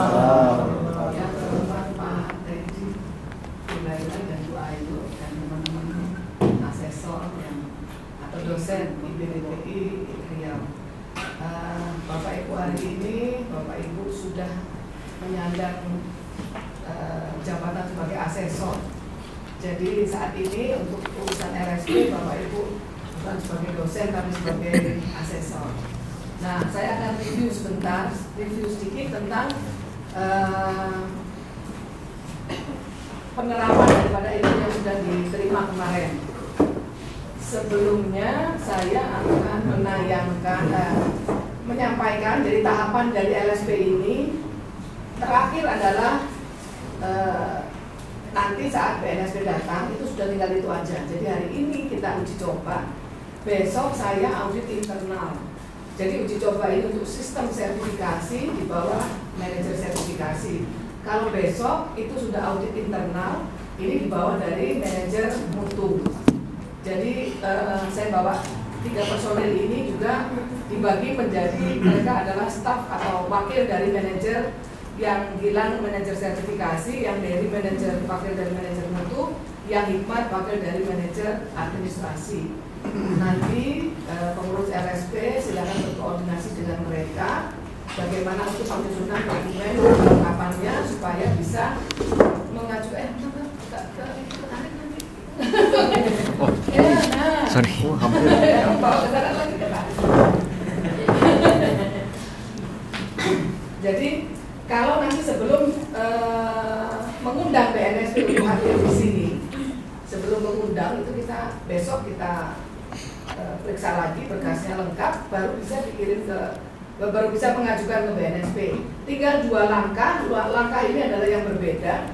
Yang terhormat Pak Teddy Hulaila dan Bu Ayu dan teman-teman asesor yang atau dosen IPDPI Riau. Bapak Ibu, hari ini Bapak Ibu sudah menyandang jabatan sebagai asesor. Jadi saat ini untuk urusan RSP Bapak Ibu bukan sebagai dosen tapi sebagai asesor. Nah, saya akan review sedikit tentang penerapan daripada ilmu yang sudah diterima kemarin. Sebelumnya saya akan menyampaikan dari tahapan dari LSP ini. Terakhir adalah nanti saat BNSP datang itu sudah tinggal itu aja. Jadi hari ini kita uji coba, besok saya audit internal. Jadi uji coba ini untuk sistem sertifikasi di bawah manajer sertifikasi. Kalau besok itu sudah audit internal, ini di bawah dari manajer mutu. Jadi saya bawa 3 personil ini juga dibagi menjadi mereka adalah staf atau wakil dari manajer, yang Gilang manajer sertifikasi, yang dari manajer wakil dari manajer mutu, yang Hikmat wakil dari manajer administrasi. Nanti pengurus LSP silakan berkoordinasi dengan mereka bagaimana untuk menyusunkan dokumen kelengkapannya supaya bisa mengajukan Sorry. Jadi kalau nanti sebelum mengundang BNSP untuk hadir di sini, sebelum mengundang itu besok kita periksa lagi berkasnya lengkap, baru bisa mengajukan ke BNSP. Tinggal 2 langkah. 2 langkah ini adalah yang berbeda.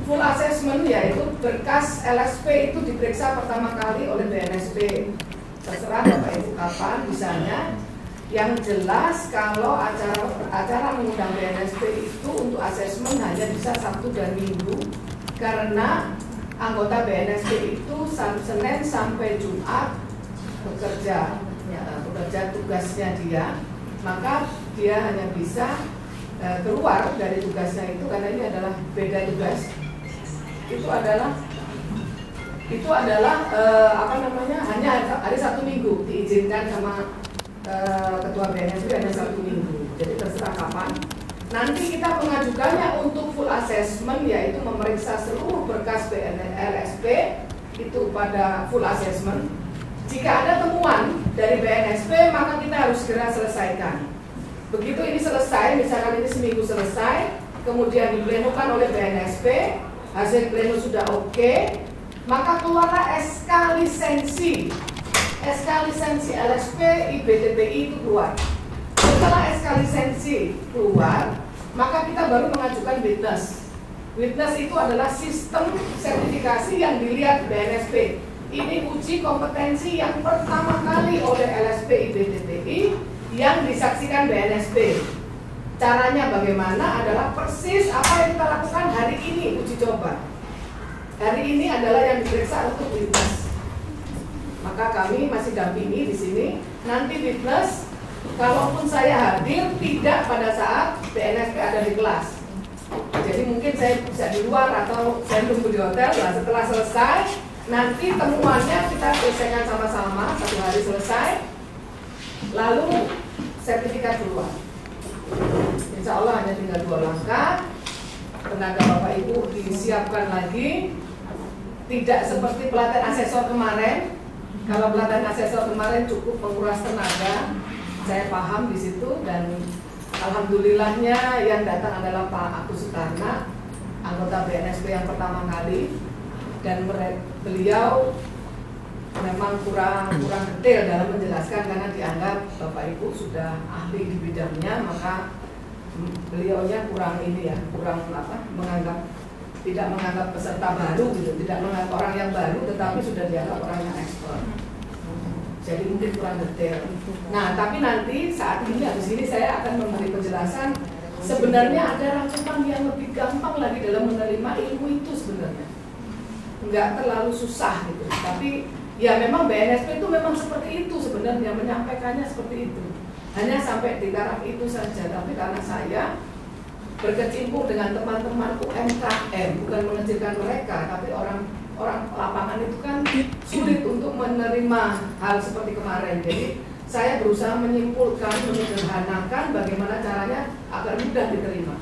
Full assessment yaitu berkas LSP itu diperiksa pertama kali oleh BNSP. Terserah Bapak Ibu kapan bisanya. Yang jelas kalau acara mengundang BNSP itu untuk asesmen hanya bisa Sabtu dan Minggu, karena anggota BNSP itu Senin sampai Jumat bekerja tugasnya dia, maka dia hanya bisa keluar dari tugasnya itu karena ini adalah beda tugas. Itu adalah hanya hari Sabtu Minggu diizinkan sama ketua BNSP hanya Sabtu Minggu. Jadi terserah kapan. Nanti kita mengajukannya untuk full assessment, yaitu memeriksa seluruh berkas LSP itu pada full assessment. Jika ada temuan dari BNSP maka kita harus segera selesaikan. Begitu ini selesai, misalkan ini seminggu selesai, kemudian diplenukan oleh BNSP, hasil pleno sudah oke, maka keluarlah SK lisensi. SK lisensi LSP IBDPI itu keluar. Setelah SK lisensi keluar, maka kita baru mengajukan witness. Witness itu adalah sistem sertifikasi yang dilihat BNSP. Ini uji kompetensi yang pertama kali oleh LSP IBDPI yang disaksikan BNSP. Caranya bagaimana adalah persis apa yang kita lakukan hari ini uji coba. Hari ini adalah yang diperiksa untuk witness. Maka kami masih dampingi di sini. Nanti witness, kalaupun saya hadir tidak pada saat BNSP ada di kelas. Jadi mungkin saya bisa di luar atau saya tunggu di hotel. Nah, setelah selesai, nanti temuannya kita selesaikan sama-sama 1 hari selesai. Lalu sertifikat keluar. Insya Allah hanya tinggal 2 langkah. Tenaga Bapak Ibu disiapkan lagi. Tidak seperti pelatihan asesor kemarin. Kalau pelatihan asesor kemarin cukup menguras tenaga, saya paham di situ, dan alhamdulillahnya yang datang adalah Pak Agus Sutarna, anggota BNSP yang pertama kali, dan beliau memang kurang detail dalam menjelaskan karena dianggap Bapak Ibu sudah ahli di bidangnya, maka beliaunya kurang tidak menganggap peserta baru gitu, tidak menganggap orang yang baru, tetapi sudah dianggap orang yang expert. Jadi mungkin kurang detail. Nah, tapi nanti saat ini habis ini saya akan memberi penjelasan. Sebenarnya ada rangkuman yang lebih gampang lagi dalam menerima ilmu itu sebenarnya. Nggak terlalu susah gitu. Tapi ya memang BNSP itu memang seperti itu sebenarnya, menyampaikannya seperti itu. Hanya sampai di taraf itu saja. Tapi karena saya berkecimpung dengan teman-teman UMKM, bukan mengecilkan mereka, tapi orang lapangan itu kan sulit untuk menerima hal seperti kemarin. Jadi saya berusaha menyimpulkan, menyederhanakan bagaimana caranya agar mudah diterima.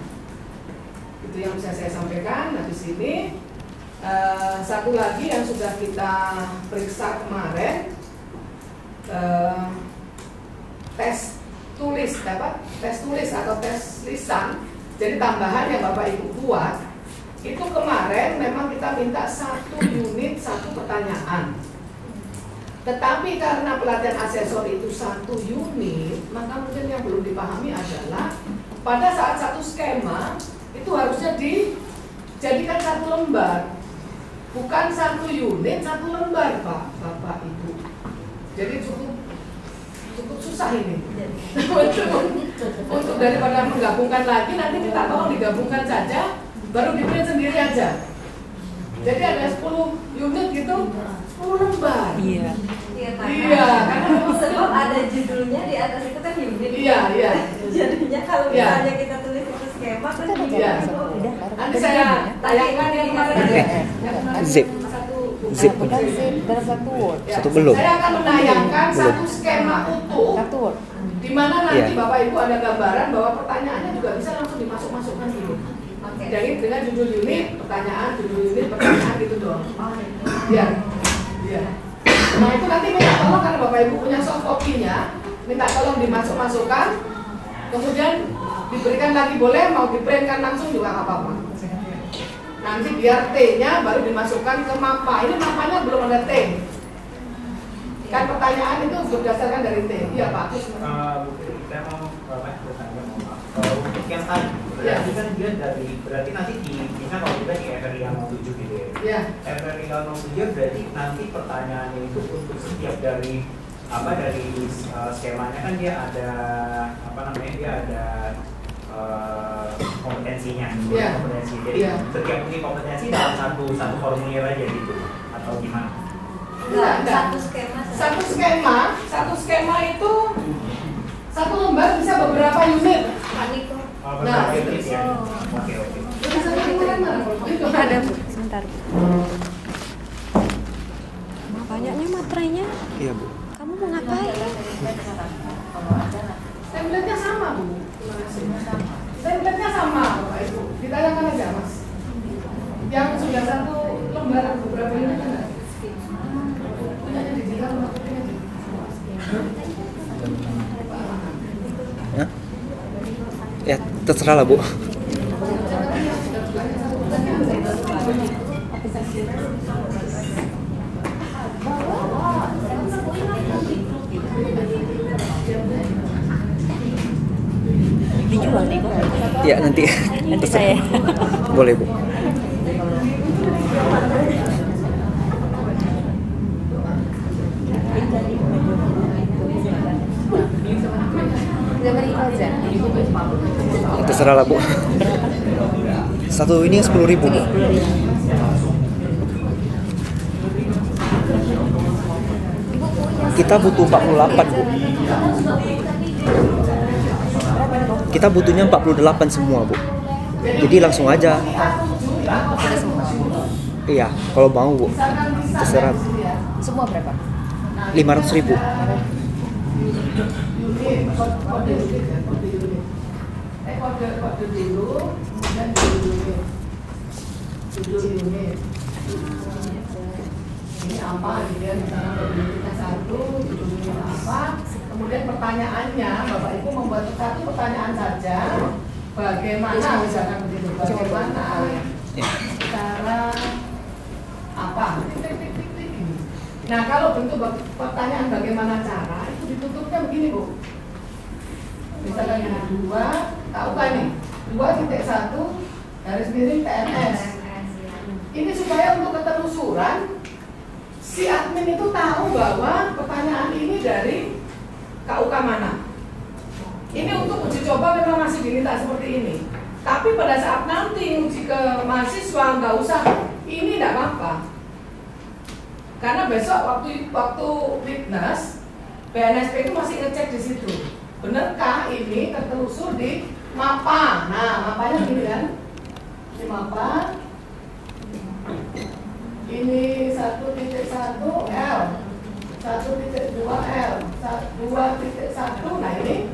Itu yang bisa saya sampaikan. Nah di sini satu lagi yang sudah kita periksa kemarin, tes tulis atau tes lisan. Jadi tambahan yang Bapak Ibu buat itu kemarin memang kita minta 1 unit 1 pertanyaan. Tetapi karena pelatihan asesor itu 1 unit, maka mungkin yang belum dipahami adalah pada saat 1 skema itu harusnya dijadikan 1 lembar, bukan 1 unit 1 lembar, Pak, Bapak Ibu. Jadi cukup susah ini. Untuk daripada menggabungkan lagi, nanti kita tolong digabungkan saja, baru diprint sendiri aja. Jadi ada 10 unit gitu, 10 lembar. Iya. Iya, karena sebab ada judulnya di atas itu kan unit. Iya. Jadinya kalau misalnya kita tulis itu skema kan iya. Nanti saya tayangkan yang kemarin ada. Zip. Zip. Bukan zip dalam 1 Word. Satu belum. Saya akan menayangkan 1 skema utuh, 1 Word. di mana nanti Iya. Bapak Ibu ada gambaran bahwa pertanyaannya juga bisa langsung dimasuk-masukkan dulu. Jadi dengan judul unit, pertanyaan, judul unit, pertanyaan gitu dong. Iya. Nah itu nanti minta tolong karena Bapak Ibu punya soft copy-nya, minta tolong dimasuk-masukkan, kemudian diberikan lagi boleh, mau di-printkan langsung juga nggak apa-apa. Nanti biar T-nya baru dimasukkan ke mapa. Ini mapanya belum ada T. Kan pertanyaan itu berdasarkan dari T. Iya Pak. Saya mau bertanya, untuk yang tadi, berarti kan dia berarti nanti bisa kalau kita di FRI yang 07 gitu ya. Iya. FRI yang 07 berarti nanti pertanyaannya itu untuk setiap dari skemanya kan dia ada dia ada kompetensinya, kompetensi. Jadi setiap punya kompetensi dalam satu formulir aja gitu, atau gimana? Enggak, Satu skema itu 1 lembar bisa beberapa unit. Nah, itu ya. Oke. Ada Bu, sebentar. Banyaknya materainya. Iya Bu. Kamu mau ngapain? Template-nya sama Bu. Template-nya sama Bapak Ibu. Ditayangkan aja Mas. Yang sudah 1 lembar atau beberapa unit kan? Punyanya digital maksudnya. Ya terserah lah Bu. Dijual nih kok. Ya nanti. Nanti saya. Boleh Bu. Terserah lah Bu. Satu ini 10.000 Bu. Kita butuh 48 Bu. Kita butuhnya 48 semua Bu. Jadi langsung aja. Iya, kalau mau Bu. Terserah. Semua berapa? 500.000. Kode dulu, kemudian judul unit. Ini apa? Dia misalnya kode unitnya 1, judul unit apa? Kemudian pertanyaannya, Bapak Ibu membuat 1 pertanyaan saja. Bagaimana misalkan begitu? Bagaimana cara apa? Nah kalau bentuk pertanyaan bagaimana cara itu ditutupnya begini Bu. Misalkan yang 2, tahu kan nih? 2.1 garis miring TMS. Ini supaya untuk ketelusuran si admin itu tahu bahwa pertanyaan ini dari KUK mana. Ini untuk uji coba memang masih diminta seperti ini. Tapi pada saat nanti uji ke mahasiswa nggak usah, ini nggak apa-apa. Karena besok waktu witness BNSP itu masih ngecek di situ. Benarkah ini tertelusur di mapa. Nah, mapanya gini kan. Ini mapa. Ini 1.1 L, 1.2 L, 2.1. Nah ini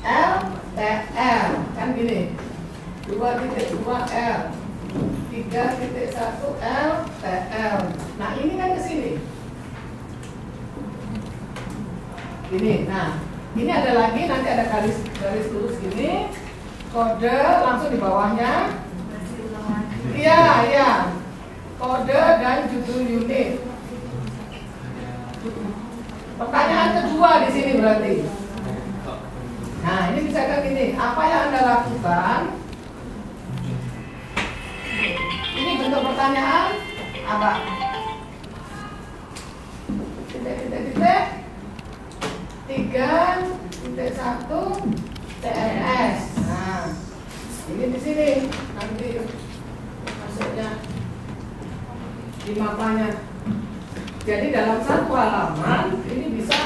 L, TL kan gini. 2.2 L, 3.1 L, TL. Nah ini kan ke sini. Ini, nah ini ada lagi, nanti ada garis lurus gini, kode langsung di bawahnya. Iya, iya. Kode dan judul unit. Pertanyaan kedua di sini berarti. Nah, ini bisa kan gini, apa yang Anda lakukan? Ini bentuk pertanyaan apa? Titik. 3.1 TNS. Nah, ini di sini nanti masuknya di mapanya. Jadi dalam satu halaman ini bisa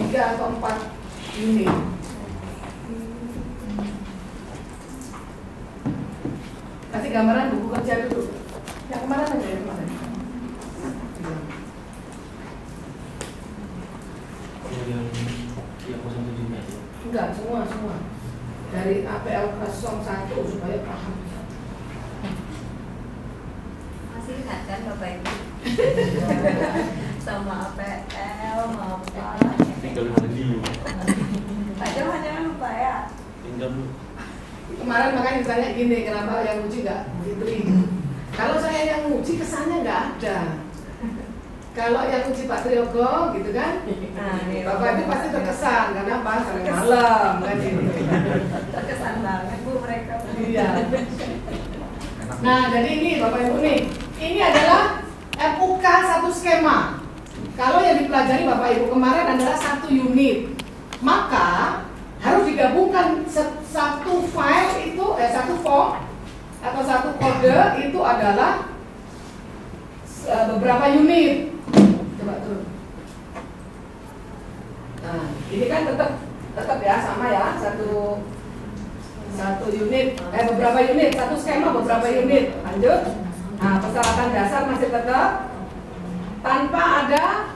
3 atau 4 unit. Kasih gambaran buku kerja dulu. Yang kemarin aja ya kemarin. Enggak, semua. Dari APL 01 supaya paham. Masih ingat kan Bapak Ibu? Sama APL, apa? Tinggal mandi. Aja hanya lupa ya. Tinggal Kemarin makanya ditanya gini, kenapa yang uji nggak begitu? Kalau saya yang uji kesannya nggak ada. Kalau yang uji Pak Triyogo gitu kan, Bapak itu pasti terkesan karena apa? Sering malam kan gitu. Terkesan banget Bu mereka. Iya. Nah, jadi ini Bapak Ibu nih, ini adalah FUK satu skema. Kalau yang dipelajari Bapak Ibu kemarin adalah 1 unit, maka harus digabungkan satu file itu, satu form atau satu kode itu adalah beberapa unit. Coba turun. Nah, ini kan tetap ya sama ya, satu unit, beberapa unit, satu skema beberapa unit. Lanjut. Nah, persyaratan dasar masih tetap tanpa ada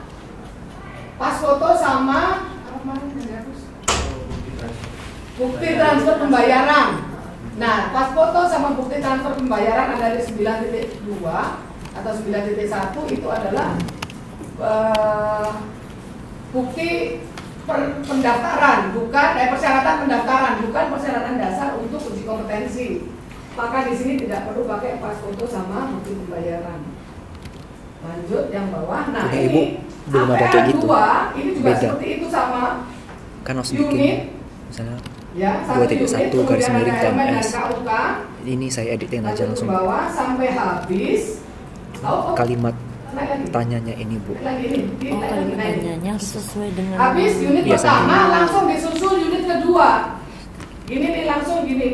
pas foto sama apa kemarin yang dihapus? Bukti transfer pembayaran. Nah, pas foto sama bukti transfer pembayaran ada di 9.2 atau 9.1 itu adalah bukti pendaftaran, bukan persyaratan pendaftaran, bukan persyaratan dasar untuk uji kompetensi. Maka di sini tidak perlu pakai pas foto sama bukti pembayaran. Lanjut yang bawah. Nah, Udah, ini Ibu, belum ada kayak gitu. ini juga Beda. seperti itu sama. Kan harus Unit. bikin misalnya Ya, 2.1 garis miring TNS. KUK. Ini saya editin aja Lanjut ke langsung bawah sampai habis. kalimat Naik lagi. tanyanya ini, Bu. Lagi ini. Oh, kalimat tanyanya harus sesuai dengan Habis unit Biasanya. pertama langsung disusul unit kedua. Ini nih langsung gini.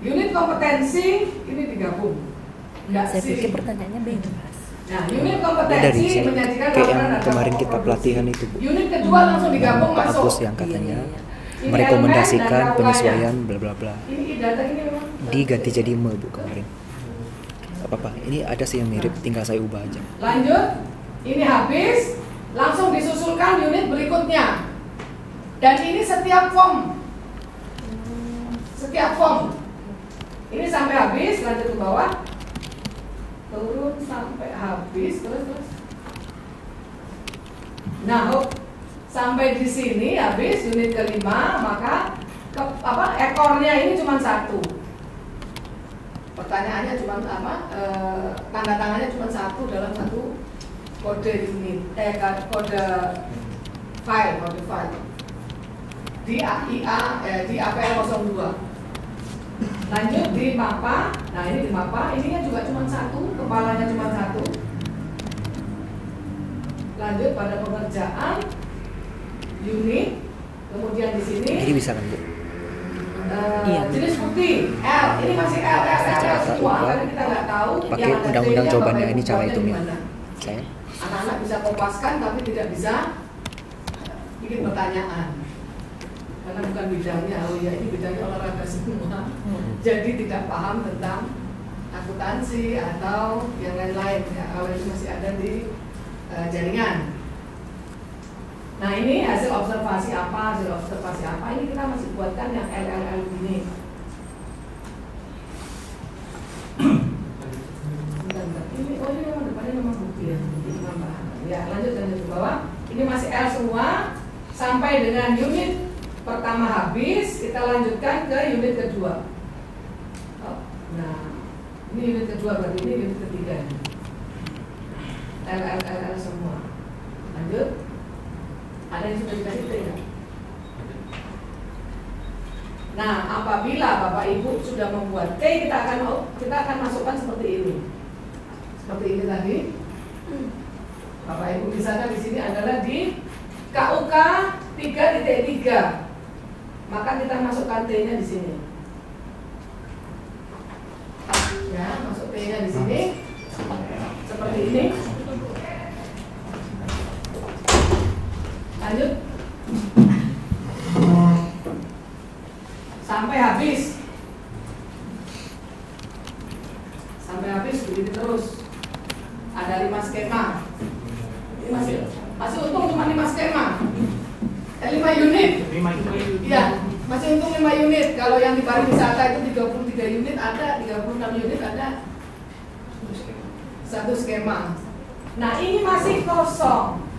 Unit kompetensi ini digabung. Enggak Saya sih. pikir pertanyaannya bebas. Nah, unit Ya, kompetensi dari sini menyajikan kayak yang laporan kemarin data kita pokok pelatihan produksi. itu, Bu. Unit kedua langsung digabung Pak masuk. Agus yang katanya Ini merekomendasikan elemen dan penyesuaian bla bla bla Ini data ini memang diganti jadi me, Bu, kemarin. Apa ini ada sih yang mirip, tinggal saya ubah aja. Lanjut, ini habis, langsung disusulkan unit berikutnya. Dan ini setiap form. Ini sampai habis, lanjut ke bawah. Turun sampai habis, terus. Nah, sampai di sini habis unit kelima, maka ekornya ini cuma satu. Pertanyaannya cuma tanda tangannya cuma satu dalam satu kode unit, kode file di di APL 02. Lanjut di mapa. Nah, ini di mapa, ininya juga cuma satu, kepalanya cuma satu. Lanjut pada pengerjaan unit, kemudian di sini Ini bisa kan, Bu? Iya. jenis bukti L, ini masih L semua karena kita nggak tahu Pakai yang ada undang-undang T-nya, jawabannya, Bapak ini Ibu cara tahunya hitungnya. gimana? Saya Anak-anak bisa kopaskan tapi tidak bisa bikin pertanyaan karena bukan bidangnya. Oh ya, ini bidangnya olahraga semua. Jadi tidak paham tentang akuntansi atau yang lain-lain ya, kalau itu masih ada di jaringan. Nah ini hasil observasi apa, ini kita masih buatkan yang LLL ini. Ini memang depannya memang bukti ya, ya lanjut ke bawah. Ini masih L semua sampai dengan unit pertama habis, kita lanjutkan ke unit kedua. Nah ini unit kedua, berarti ini unit ketiga. LLL semua. Lanjut. Ada yang sudah dikasih T ya? Nah, apabila Bapak Ibu sudah membuat T, kita akan masukkan seperti ini. Seperti ini tadi. Bapak Ibu misalkan di sini adalah di KUK 3.3. Maka kita masukkan T-nya di sini. Ya, masuk T-nya di sini. Seperti ini. Lanjut. Sampai habis. Sampai habis begitu terus. Ada 5 skema. Ini masih untung cuma 5 skema. 5 unit. 5 unit. Iya, masih untung 5 unit. Kalau yang di pariwisata itu 33 unit ada, 36 unit ada 1 skema. Nah, ini masih kosong.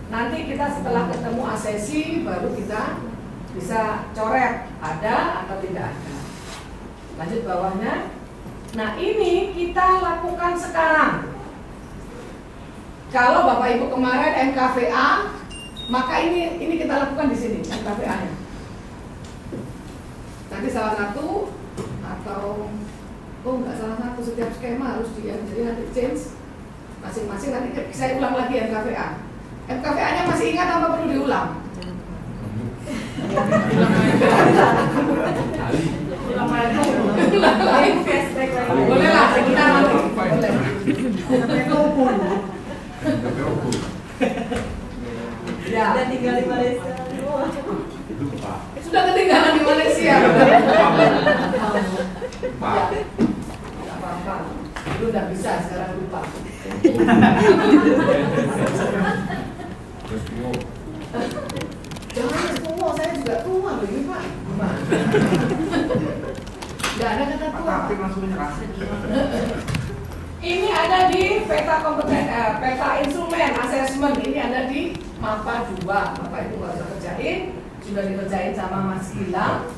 Nanti kita setelah ketemu asesi baru kita bisa coret ada atau tidak ada. Lanjut bawahnya. Nah ini kita lakukan sekarang. Kalau Bapak Ibu kemarin MKVA, maka ini kita lakukan di sini MKVA-nya. Nanti salah satu atau nggak salah satu, setiap skema harus jadi nanti change masing-masing. Nanti saya ulang lagi MKVA. MKVA-nya masih ingat apa perlu diulang? Boleh lah, kita nanti. Ya. Sudah tinggal di Malaysia. Sudah ketinggalan di Malaysia. Ya. Tidak apa-apa. Dulu tidak bisa, sekarang lupa. Jangan tua, saya juga tua loh ini Pak. Tidak ada kata tua. Ini ada di peta peta instrumen assessment. Ini ada di MAPA 2. Bapak Ibu nggak usah kerjain, sudah dikerjain sama Mas Gilang.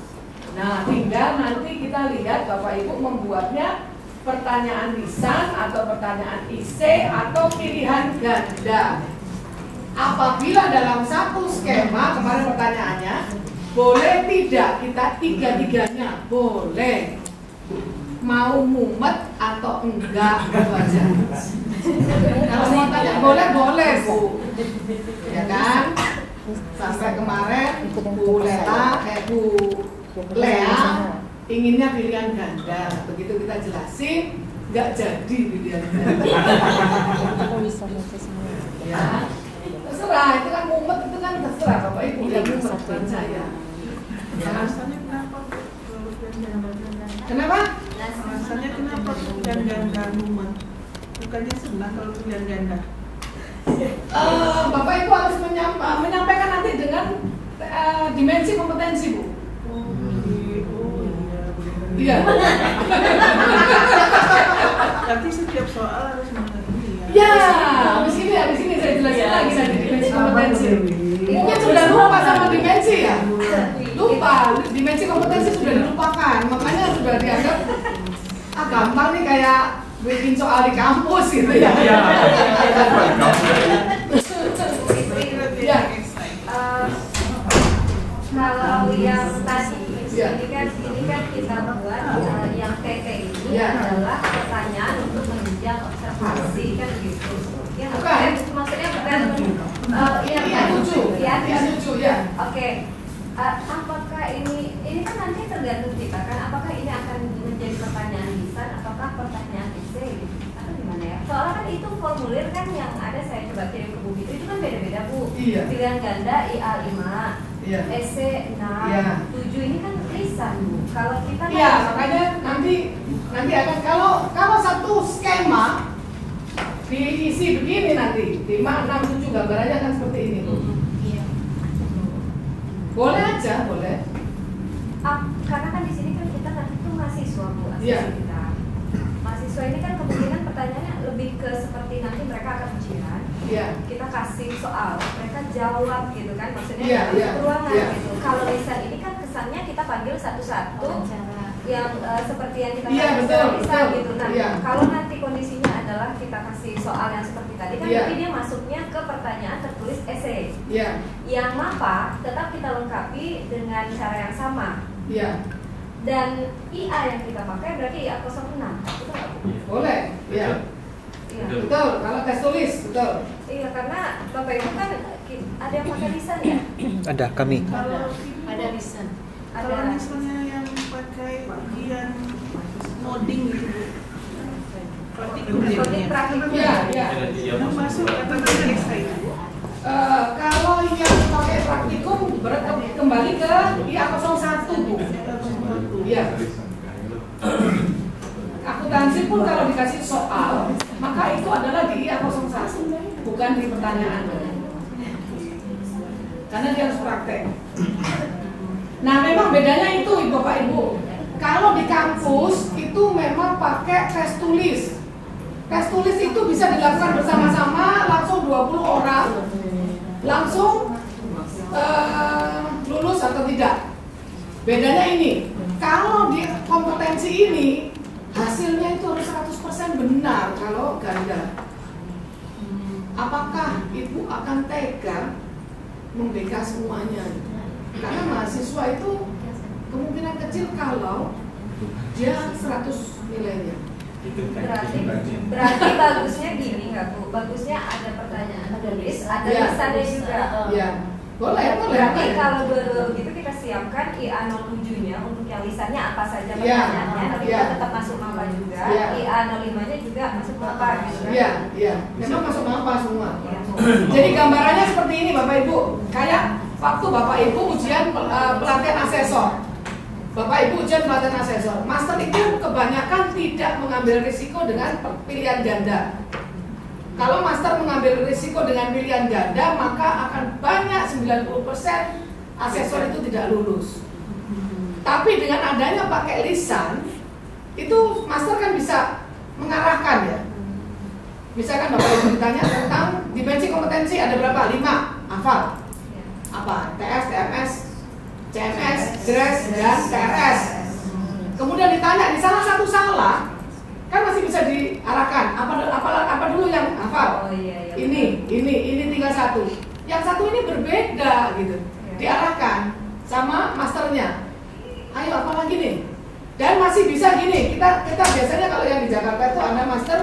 Nah, tinggal nanti kita lihat Bapak Ibu membuatnya pertanyaan lisan atau pertanyaan IC atau pilihan ganda. Apabila dalam satu skema, kemarin pertanyaannya, boleh tidak kita tiga-tiganya? Boleh. Mau mumet atau enggak, gitu aja. Kalau mau tanya boleh Bu, ya kan? Sampai kemarin Bu Lea inginnya pilihan ganda. Begitu kita jelasin, nggak jadi pilihan ganda. Ya, terserah. Itu kan mumet, itu kan terserah Bapak Ibu yang mumet, bukan saya. Ya. Kenapa? Alasannya kenapa pilihan ganda mumet? Bukannya senang kalau pilihan ganda. Bapak Ibu harus menyampaikan nanti dengan dimensi kompetensi Bu. Iya. Tapi setiap soal harus mengerti ya. Ya, habis ini saya jelasin lagi nanti dimensi kompetensi. Mungkin sudah lupa sama dimensi ya? Lupa, dimensi kompetensi sudah dilupakan, makanya sudah dianggap gampang nih kayak bikin soal di kampus gitu ya. Ya. Kalau yang tadi ini kan kita buat yang TT ini adalah pertanyaan untuk menunjang observasi kan gitu. Ya, bukan. Maksudnya bukan lucu ya. Oke. Apakah ini kan nanti tergantung kita kan, apakah ini akan menjadi pertanyaan lisan, apakah pertanyaan essay gitu, atau gimana ya? Soalnya kan itu formulir kan yang ada saya coba kirim ke Bu itu kan beda-beda Bu. Iya. Pilihan ganda IA 5, Iya. essay 6, Iya. 7 ini kan lisan. lisan Bu. Kalau kita kan Iya, makanya nanti akan kalau satu skema diisi begini nanti 5, 6, 7 gambarannya akan seperti ini. Iya. Boleh aja, boleh. Karena kan di sini kan kita nanti tuh mahasiswa Bu, asisten Iya. kita. Mahasiswa ini kan kemungkinan pertanyaannya lebih ke seperti nanti mereka akan ujian. Iya. Kita kasih soal, mereka jawab gitu kan, maksudnya Iya, iya, ruangan iya. gitu. Kalau lisan ini kan kesannya kita panggil satu-satu yang seperti yang kita Iya, kasih betul, lisan betul. gitu. Nah, Iya. kalau nanti kondisinya adalah kita kasih soal yang seperti tadi kan, Iya. tapi dia masuknya ke pertanyaan tertulis esai. Iya. Yang mapa tetap kita lengkapi dengan cara yang sama. Iya. Dan IA yang kita pakai berarti IA 06. Itu nggak Bu? Boleh. Iya. Iya. Betul. Kalau tes tulis, betul. Iya, karena Bapak Ibu kan ada yang pakai lisan ya? Ada kami. Kalau Ada lisan. kalau Ada. misalnya yang pakai ujian ngoding gitu Bu, praktikum Seperti ya, praktikum. Iya, iya. yang masuk kategori esai. Kalau yang pakai praktikum kembali ke IA 01 Bu. Iya. Akuntansi pun kalau dikasih soal, maka itu adalah di IA 01, bukan di pertanyaan. Karena dia harus praktek. Nah, memang bedanya itu Bapak Ibu. Kalau di kampus itu memang pakai tes tulis. Tes tulis itu bisa dilakukan bersama-sama langsung 20 orang. Langsung lulus atau tidak. Bedanya ini, kalau di kompetensi ini hasilnya itu harus 100% benar kalau ganda. Apakah Ibu akan tega membK semuanya? Karena mahasiswa itu kemungkinan kecil kalau dia 100 nilainya. Berarti bagusnya gini nggak Bu? Bagusnya ada pertanyaan tulis, ada Iya. lisannya juga. Iya. Boleh, boleh. Berarti boleh. kalau dua-dua gitu kita siapkan IA 07-nya untuk yang lisannya apa saja Iya. pertanyaannya, tapi Iya. kita tetap masuk mapa juga. Iya. IA 05-nya juga masuk mapa gitu kan? Iya, iya. Memang masuk apa semua. Iya. Jadi gambarannya seperti ini Bapak Ibu. Kayak waktu Bapak Ibu ujian pelatihan asesor. Bapak Ibu ujian pelatihan asesor. Master itu kebanyakan tidak mengambil risiko dengan pilihan ganda. Kalau master mengambil risiko dengan pilihan ganda, maka akan banyak 90% asesor itu tidak lulus. Tapi dengan adanya pakai lisan, itu master kan bisa mengarahkan ya. Misalkan Bapak Ibu ditanya tentang dimensi kompetensi ada berapa? 5, hafal. Apa? TS, TMS, CMS, GRES, dan TRS. Kemudian ditanya di salah satu salah, kan masih bisa diarahkan. Apa dulu yang hafal? Oh iya, iya. Ini tinggal satu. Yang satu ini berbeda gitu. Diarahkan sama masternya. Ayo apa lagi nih? Dan masih bisa gini. Kita biasanya kalau yang di Jakarta itu ada master.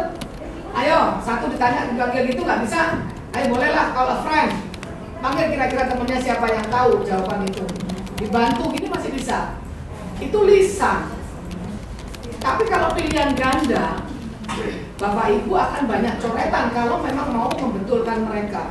Ayo satu ditanya dipanggil gitu nggak bisa. Ayo bolehlah kalau friend. Panggil kira-kira temennya siapa yang tahu jawaban itu. Dibantu gini masih bisa. Itu lisan. Tapi kalau pilihan ganda, Bapak Ibu akan banyak coretan kalau memang mau membetulkan mereka.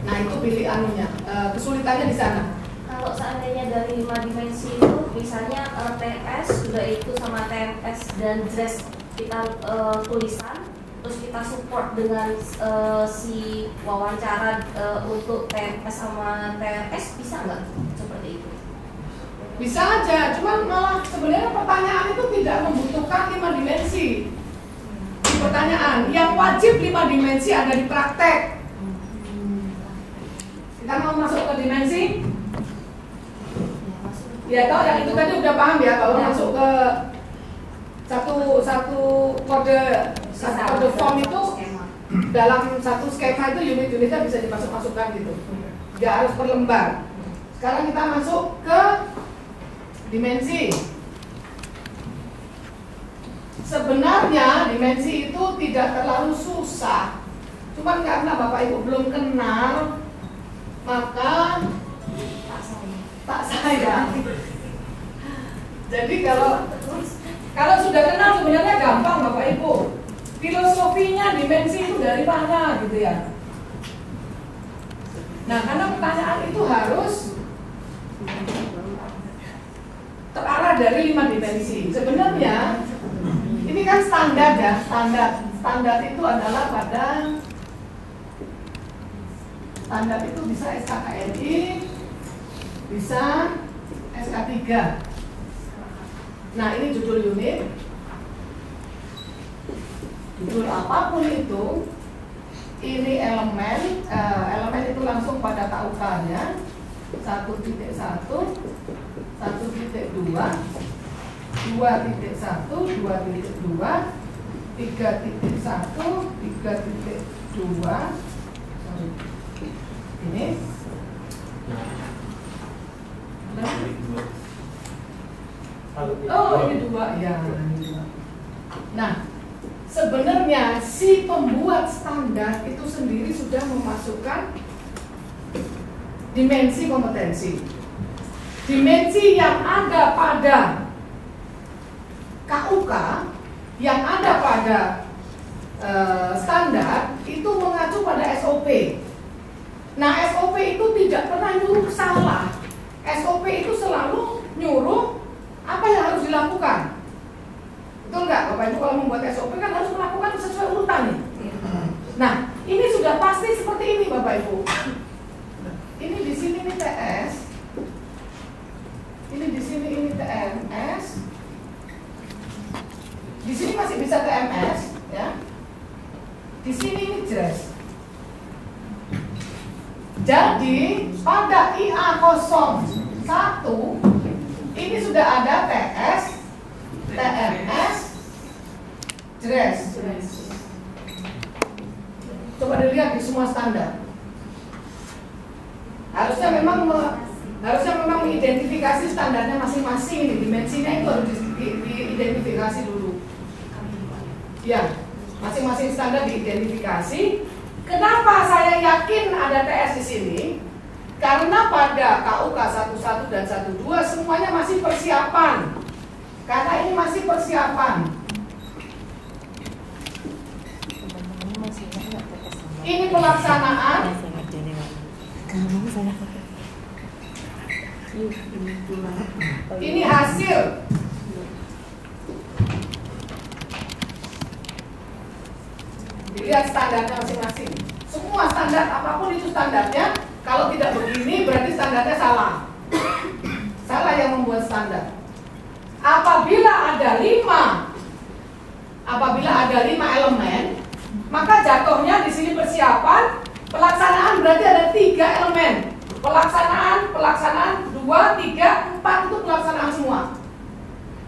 Nah itu pilih anunya, kesulitannya di sana. Kalau seandainya dari 5 dimensi itu, misalnya TS sudah itu sama TMS dan JRES kita tulisan, terus kita support dengan si wawancara untuk TMS sama TMS, bisa nggak seperti itu? Bisa aja, cuman malah sebenarnya pertanyaan itu tidak membutuhkan 5 dimensi. Di pertanyaan, yang wajib 5 dimensi ada di praktek. Kita mau masuk ke dimensi? Ya toh yang itu tadi udah paham ya kalau masuk ke satu kode form itu dalam satu skema itu unit-unitnya bisa dimasuk-masukkan gitu. Nggak harus per lembar. Sekarang kita masuk ke dimensi. Sebenarnya dimensi itu tidak terlalu susah. Cuman karena Bapak Ibu belum kenal, maka tak sayang. Jadi kalau sudah kenal sebenarnya gampang Bapak Ibu. Filosofinya dimensi itu dari mana gitu ya. Nah, karena pertanyaan itu harus terarah dari 5 dimensi. Sebenarnya ini kan standar ya, standar itu adalah pada standar itu bisa SKKNI, bisa SK3. Nah, ini judul unit. Judul apapun itu, ini elemen, elemen itu langsung pada KUK-nya 1.1, 1.2, 2.1, 2.2, 3.1, 3.2, ini. Oh, ini 2 ya. Nah, sebenarnya si pembuat standar itu sendiri sudah memasukkan dimensi kompetensi. Dimensi yang ada pada KUK, yang ada pada standar itu mengacu pada SOP. Nah, SOP itu tidak pernah nyuruh salah. SOP itu selalu nyuruh apa yang harus dilakukan. Betul nggak, Bapak Ibu? Kalau membuat SOP kan harus melakukan sesuai urutan nih. Nah, ini sudah pasti seperti ini, Bapak Ibu. Ini di sini ini TS, ini di sini ini TMS, di sini masih bisa TMS, ya. Di sini ini JRES. Jadi pada IA01 ini sudah ada TS, TMS, JRES. Coba dilihat di semua standar. Harusnya memang mengidentifikasi standarnya masing-masing, ini dimensinya itu harus diidentifikasi dulu. Ya, masing-masing standar diidentifikasi. Kenapa saya yakin ada TS di sini? Karena pada KUK 11 dan 12 semuanya masih persiapan. Karena ini masih persiapan. Ini pelaksanaan. Ini hasil. Dilihat standarnya masing-masing. Semua standar, apapun itu standarnya, kalau tidak begini berarti standarnya salah. Salah yang membuat standar. Apabila ada 5 elemen, maka jatuhnya di sini persiapan, pelaksanaan berarti ada 3 elemen. Pelaksanaan 2, 3, 4 itu pelaksanaan semua.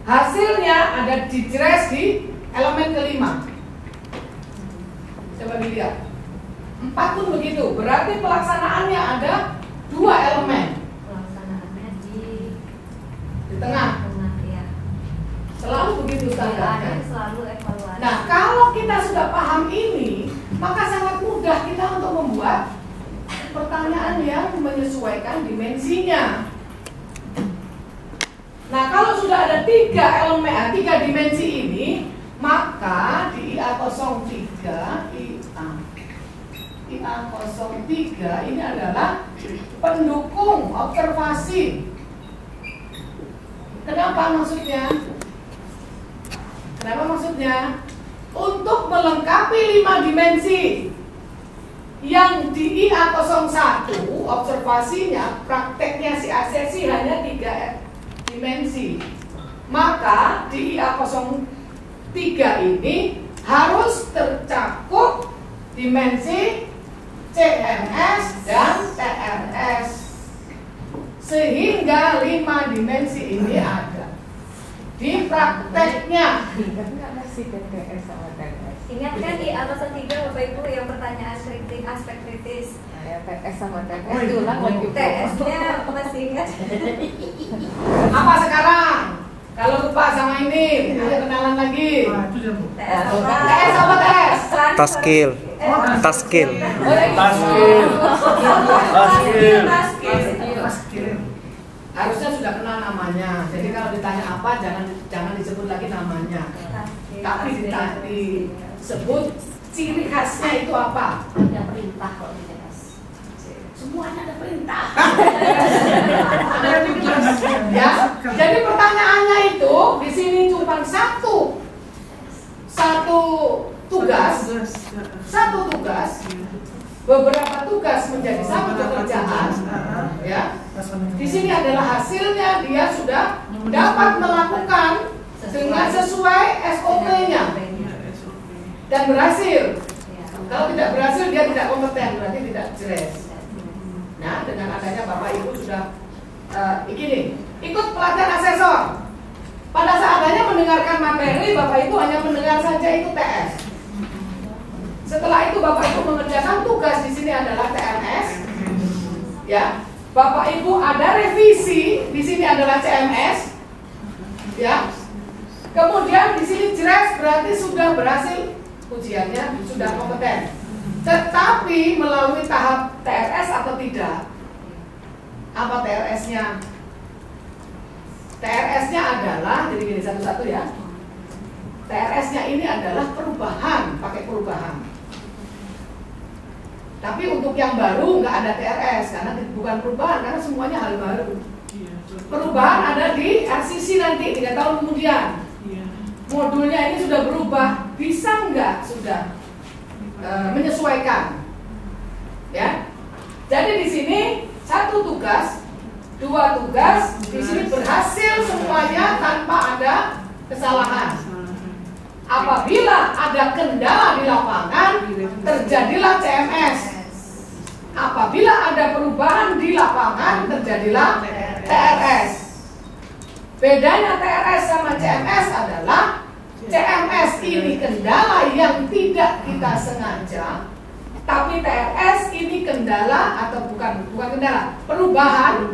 Hasilnya ada di JRES di elemen kelima. Coba dilihat. 4 pun begitu. Berarti pelaksanaannya ada 2 elemen. Pelaksanaannya di tengah. Ya. Selalu begitu standarnya. Selalu evaluasi. Nah, kalau kita sudah paham ini, maka sangat mudah kita untuk membuat pertanyaan yang menyesuaikan dimensinya. Nah, kalau sudah ada 3 elemen, 3 dimensi ini, maka di IA03 ini adalah pendukung observasi. Kenapa maksudnya? Untuk melengkapi 5 dimensi. Yang di IA01 observasinya, prakteknya si asesi hanya 3 dimensi. Maka di IA03 ini harus tercakup dimensi CMS dan TRS, sehingga 5 dimensi ini ada di prakteknya. Ingatkan di alasan 3 Bapak Ibu yang pertanyaan kritis, aspek kritis. TS sama TS diulang lagi. TS-nya masih ingat. Apa sekarang? Kalau lupa sama ini, ayo kenalan lagi. TS apa TS? Taskil. Taskil. Harusnya sudah kenal namanya. Jadi kalau ditanya apa, jangan disebut lagi namanya. Tapi disebut ciri khasnya itu apa? Ada perintah kalau di TS. semuanya ada perintah. Ya, jadi pertanyaannya itu di sini cuma satu tugas, beberapa tugas menjadi satu pekerjaan. Ya, di sini adalah hasilnya dia sudah dapat melakukan dengan sesuai SOP-nya dan berhasil. Kalau tidak berhasil dia tidak kompeten, berarti tidak jelas. Nah, dengan adanya Bapak Ibu sudah begini, ikut pelatihan asesor. Pada saat hanya mendengarkan materi, Bapak Ibu hanya mendengar saja itu TS. Setelah itu Bapak Ibu mengerjakan tugas di sini adalah TMS. Ya, Bapak Ibu ada revisi di sini adalah CMS. Ya. Kemudian di sini jelas berarti sudah berhasil ujiannya, sudah kompeten. Tetapi melalui tahap TRS atau tidak? Apa TRS-nya? TRS-nya adalah, jadi gini satu-satu ya. TRS-nya ini adalah perubahan, pakai perubahan. Tapi untuk yang baru nggak ada TRS karena bukan perubahan, karena semuanya hal baru. Perubahan ada di RCC nanti 3 tahun kemudian. Modulnya ini sudah berubah, bisa nggak sudah menyesuaikan? Ya. Jadi di sini 1 tugas, 2 tugas, di sini berhasil semuanya tanpa ada kesalahan. Apabila ada kendala di lapangan, terjadilah CMS. Apabila ada perubahan di lapangan, terjadilah TRS. Bedanya TRS sama CMS adalah CMS ini kendala yang tidak kita sengaja, tapi TRS ini kendala atau bukan kendala, perubahan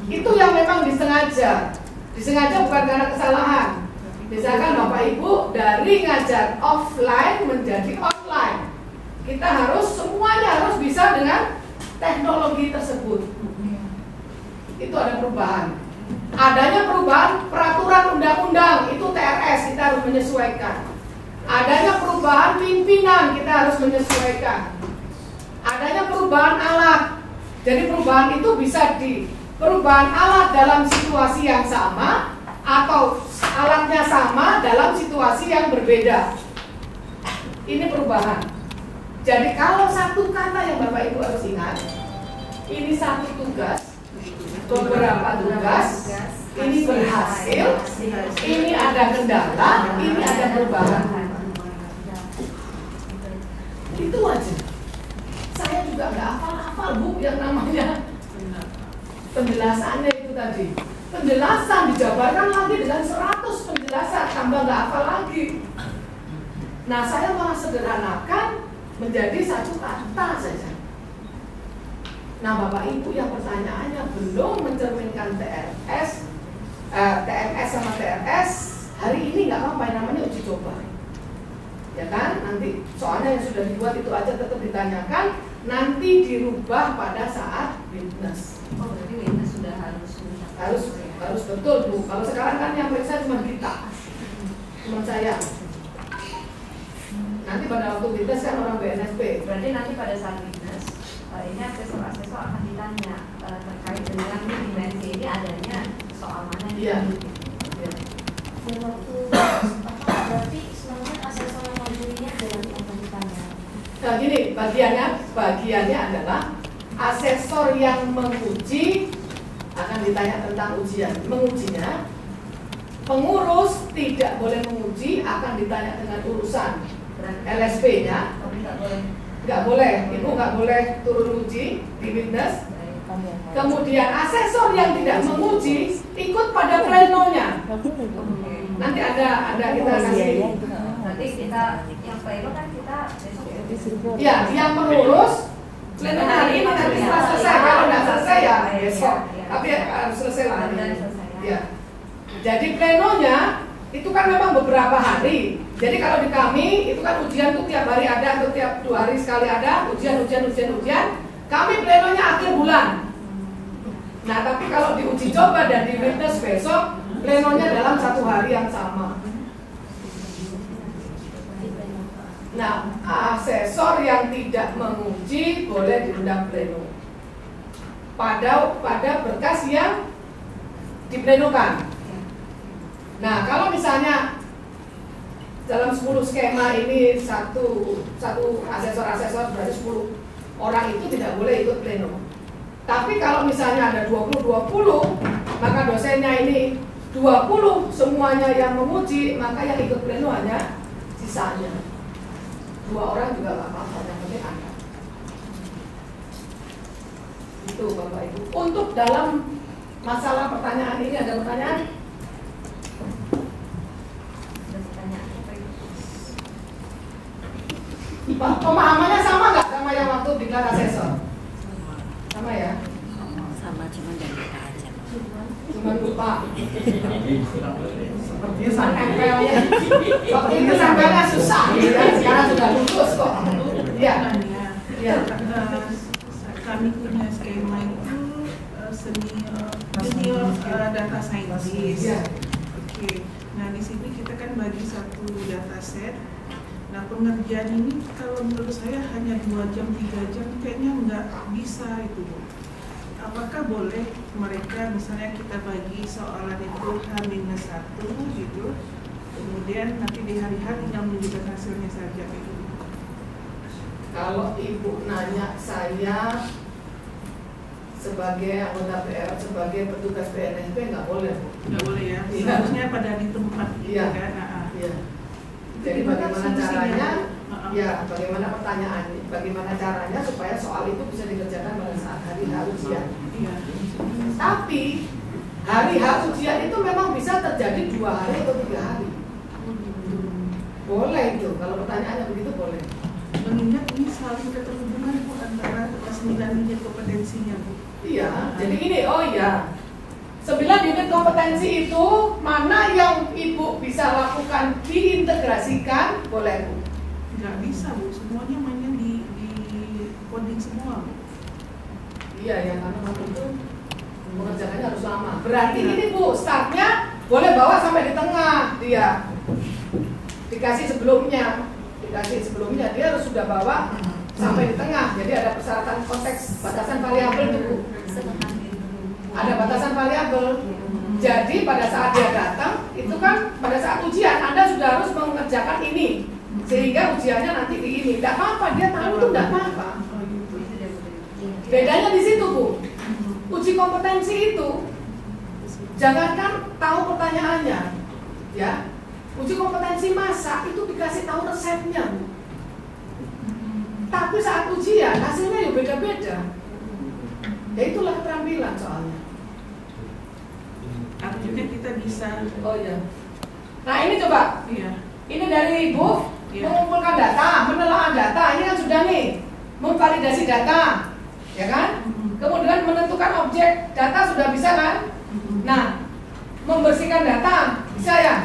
itu yang memang disengaja. Disengaja bukan karena kesalahan. Misalkan Bapak Ibu dari ngajar offline menjadi online, kita harus semuanya harus bisa dengan teknologi tersebut. Itu ada perubahan. Adanya perubahan peraturan undang-undang, itu TRS, kita harus menyesuaikan. Adanya perubahan pimpinan, kita harus menyesuaikan. Adanya perubahan alat. Jadi perubahan itu bisa perubahan alat dalam situasi yang sama atau alatnya sama dalam situasi yang berbeda. Ini perubahan. Jadi kalau satu kata yang Bapak Ibu harus ingat, ini 1 tugas, beberapa tugas, ini berhasil, ini ada kendala, ini ada perubahan. Itu aja. Saya juga nggak hafal-hafal Bu yang namanya penjelasannya itu tadi. Penjelasan dijabarkan lagi dengan 100 penjelasan, tambah nggak hafal lagi. Nah, saya malah sederhanakan menjadi 1 kata saja. Nah, Bapak Ibu yang pertanyaannya belum mencerminkan TMS sama TRS, hari ini nggak apa-apa, namanya uji coba. Ya kan? Nanti soalnya yang sudah dibuat itu aja tetap ditanyakan, nanti dirubah pada saat witness. Oh, berarti witness sudah harus betul Bu. Kalau sekarang kan yang periksa cuma kita, cuma saya. Nanti pada waktu witness kan orang BNSP. Berarti nanti pada saat witness ini asesor akan ditanya terkait dengan dimensi ini adanya soal mana? Iya. Dan waktu berarti sebenarnya asesor yang modulinya dari apa ditanya? Nah gini, bagiannya adalah asesor yang menguji akan ditanya tentang ujian, mengujinya. Pengurus tidak boleh menguji, akan ditanya dengan urusan LSP-nya. Nggak boleh, Ibu nggak boleh turun uji di witness. Kemudian asesor yang tidak menguji ikut pada plenonya. Nanti ada kita kasih. Nanti kita yang pleno kan kita besok. Ya, yang pengurus pleno hari ini nanti setelah selesai. Kalau nggak selesai ya besok. Tapi harus selesai lah hari ini. Ya. Jadi plenonya itu kan memang beberapa hari. Jadi kalau di kami itu kan ujian tuh tiap hari ada atau tiap 2 hari sekali ada ujian. Kami plenonya akhir bulan. Nah tapi kalau diuji coba dan di witness besok plenonya dalam 1 hari yang sama. Nah asesor yang tidak menguji boleh diundang pleno. pada berkas yang diplenokan. Nah, kalau misalnya dalam 10 skema ini satu asesor berarti 10 orang itu tidak boleh ikut pleno. Tapi kalau misalnya ada 20-20, maka dosennya ini 20 semuanya yang menguji, maka yang ikut pleno hanya sisanya. 2 orang juga nggak apa-apa, yang penting ada. Itu Bapak Ibu. Untuk dalam masalah pertanyaan ini ada pertanyaan? Pemahamannya sama nggak sama yang waktu diklat asesor? Sama ya? Sama, cuma dari kita aja. Cuma lupa. Sepertinya nempelnya. Waktu itu nempelnya susah, ya. Sekarang sudah lulus kok. Iya. Iya. Kami punya skema itu junior data scientist. Iya. Oke. Nah di sini kita kan bagi satu data set. Nah pengerjaan ini kalau menurut saya hanya 2 jam 3 jam kayaknya nggak bisa itu Bu. Apakah boleh mereka misalnya kita bagi soalan itu H-1 gitu, kemudian nanti di hari H tinggal menunjukkan hasilnya saja gitu. Kalau Ibu nanya saya sebagai anggota PR, sebagai petugas PNSP nggak boleh. Nggak boleh ya. Iya. Seharusnya pada di tempat gitu Iya. kan. Iya. Jadi bagaimana caranya? Uh-uh. Ya, bagaimana pertanyaannya? Bagaimana caranya supaya soal itu bisa dikerjakan pada saat hari H ujian? Iya. Tapi hari H ujian itu memang bisa terjadi 2 hari atau 3 hari. Boleh itu, kalau pertanyaannya begitu boleh. Mengingat ini selalu keterhubungan Bu antara 9 unit kompetensinya Bu. Iya, jadi gini, oh iya. 9 unit kompetensi itu mana yang Ibu bisa lakukan diintegrasikan, boleh Bu? Nggak bisa Bu, semuanya mainnya di coding semua Bu. Iya ya, karena waktu itu mengerjakannya harus lama. Berarti ini Bu, startnya boleh bawa sampai di tengah dia. Dikasih sebelumnya dia harus sudah bawa sampai di tengah. Jadi ada persyaratan konteks batasan variabel itu Bu. Ada batasan variabel. Jadi pada saat dia datang, itu kan pada saat ujian Anda sudah harus mengerjakan ini. Sehingga ujiannya nanti di ini. Tidak apa-apa, dia tahu itu tidak apa-apa. Bedanya di situ Bu. Uji kompetensi itu jangankan tahu pertanyaannya, ya. Uji kompetensi masak itu dikasih tahu resepnya Bu. Tapi saat ujian hasilnya ya beda-beda. Ya itulah keterampilan soalnya. Artinya kita bisa. Oh iya. Nah ini coba. Iya. Ini dari Ibu Iya. mengumpulkan data, menelaah data. Ini kan sudah nih memvalidasi data, ya kan? Kemudian menentukan objek data sudah bisa kan? Nah, membersihkan data bisa ya?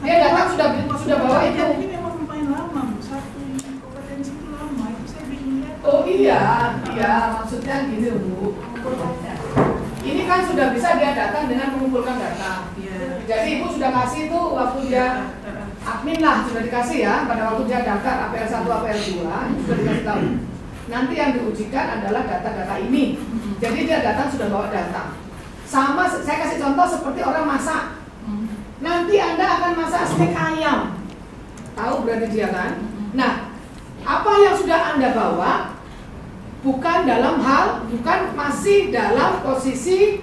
Dia data sudah bawa itu. Ini memang lumayan lama Bu. Satu kompetensi itu lama. Itu saya bingungnya. Oh iya, maksudnya gini Bu. Ini kan sudah bisa dia datang dengan mengumpulkan data. Iya. Jadi Ibu sudah kasih itu waktu dia admin lah, sudah dikasih ya pada waktu dia daftar APL 1, APL 2 sudah dikasih tahu. Nanti yang diujikan adalah data-data ini. Jadi dia datang sudah bawa data. Sama saya kasih contoh seperti orang masak. Nanti Anda akan masak steak ayam. Tahu berarti dia kan? Nah, apa yang sudah Anda bawa bukan masih dalam posisi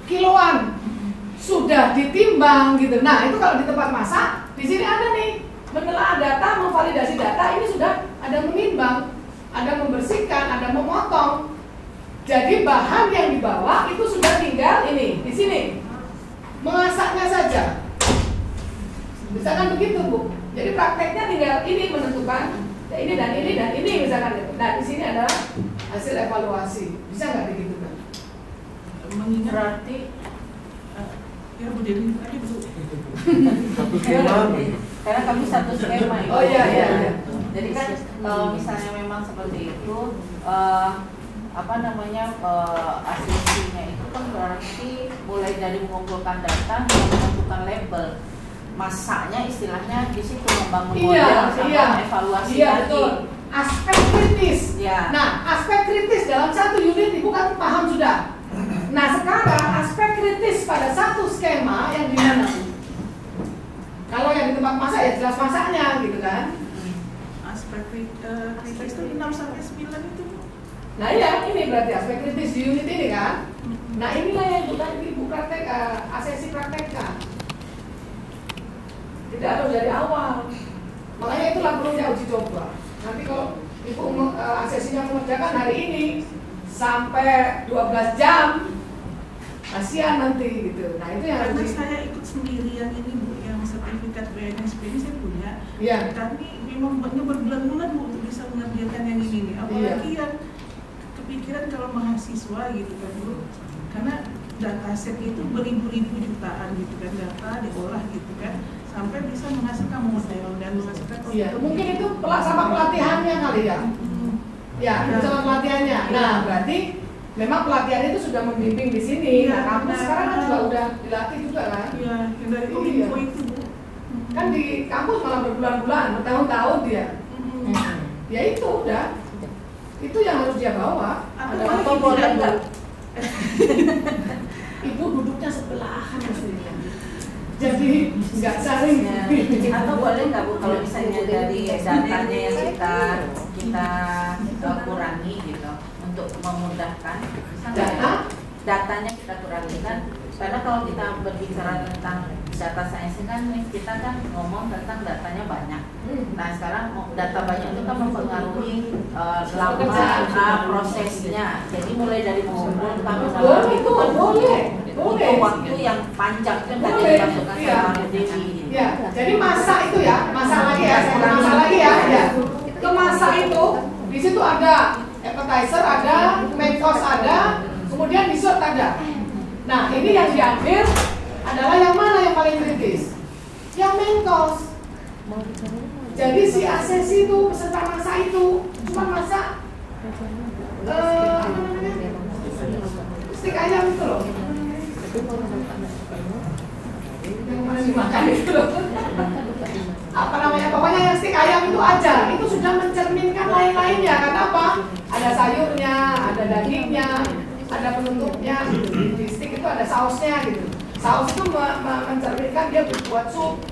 kiloan. Sudah ditimbang gitu. Nah, itu kalau di tempat masak, di sini ada nih menelaah data, memvalidasi data, ini sudah ada menimbang, ada membersihkan, ada memotong. Jadi bahan yang dibawa itu sudah tinggal ini di sini. Mengasaknya saja. Misalkan begitu, Bu. Jadi prakteknya tinggal ini menentukan ya ini dan ini dan ini misalkan gitu. Nah, di sini adalah hasil evaluasi. Bisa nggak digitukan? Mengingat Berarti ya Bu Dewi aja Bu. Karena kami satu skema itu. Oh iya. Jadi kan kalau misalnya memang seperti itu asumsinya itu kan berarti mulai dari mengumpulkan data hingga menentukan label. Masaknya istilahnya di situ membangun model sama evaluasi iya, lagi. betul. aspek kritis. Ya. Nah, aspek kritis dalam satu unit Ibu kan paham sudah. Nah, sekarang aspek kritis pada satu skema yang di mana? Kalau yang di tempat masak ya jelas masaknya gitu kan. Aspek kritis itu 6 sampai 9 itu. Nah ya, ini berarti aspek kritis di unit ini kan. Nah inilah yang Ibu praktek, asesi praktekkan. Tidak harus dari awal. Makanya itulah perlunya uji coba. Nanti kalau Ibu asesinya mengerjakan hari ini sampai 12 jam, kasihan nanti gitu. Nah itu yang Karena harus saya ikut sendiri yang ini Bu, yang sertifikat BNSP ini saya punya. Iya. Tapi memang berbulan-bulan Bu untuk bisa mengerjakan yang ini nih. Apalagi yang kepikiran kalau mahasiswa gitu kan Bu. Karena dataset itu beribu-ribu jutaan gitu kan, data diolah gitu kan, sampai bisa menghasilkan model dan menghasilkan Iya, mungkin itu sama pelatihannya kali ya. Ya, itu sama pelatihannya. Nah, berarti memang pelatihan itu sudah membimbing di sini. Nah, kampus sekarang kan juga udah dilatih juga kan? Iya, yang dari Kominfo itu Bu. Kan di kampus malah berbulan-bulan, bertahun-tahun dia. Ya itu udah. Itu yang harus dia bawa. Atau boleh nggak? Ibu duduknya sebelahan mestinya. Jadi nggak saling. Atau boleh nggak Bu kalau misalnya dari datanya yang kita kurangi gitu untuk memudahkan datanya kita kurangi kan, karena kalau kita berbicara tentang data science kan kita kan ngomong tentang datanya banyak. Nah sekarang data banyak itu kan mempengaruhi lama prosesnya. Jadi mulai dari mengumpulkan itu kan butuh waktu yang panjang kan tadi dimasukkan sama Dewi. Ya, jadi masak itu ya, masak lagi ya, masak lagi ya. Itu masak itu di situ ada appetizer, ada main course ada, kemudian dessert ada. Nah ini yang diambil adalah yang mana yang paling kritis? Yang main course. Jadi si asesi itu peserta masak itu cuma masak apa namanya? Stik ayam itu loh. Yang mana dimakan itu loh. Apa namanya? Pokoknya yang stik ayam itu aja. Itu sudah mencerminkan lain-lainnya. Karena apa? Ada sayurnya, ada dagingnya, ada penutupnya. Di stik itu ada sausnya gitu. Saus itu mencerminkan dia buat sup.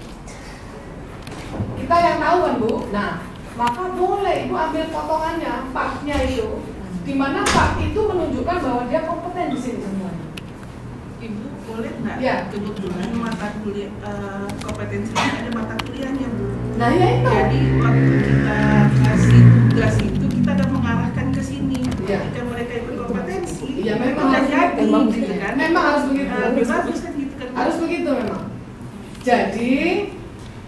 Kita yang tahu kan Bu. Nah, maka boleh Ibu ambil potongannya, partnya itu, di mana part itu menunjukkan bahwa dia kompeten di sini semuanya. Ibu boleh nggak? Ya. Kebetulan mata kuliah kompetensinya ada mata kuliahnya Bu. Nah ya itu. Jadi waktu kita kasih tugas itu kita akan mengarahkan ke sini. Ya. Jika mereka ikut kompetensi, Ya memang udah harus jadi, memang gitu kan? Memang harus begitu. Bagus kan gitu kan? Harus begitu memang. Jadi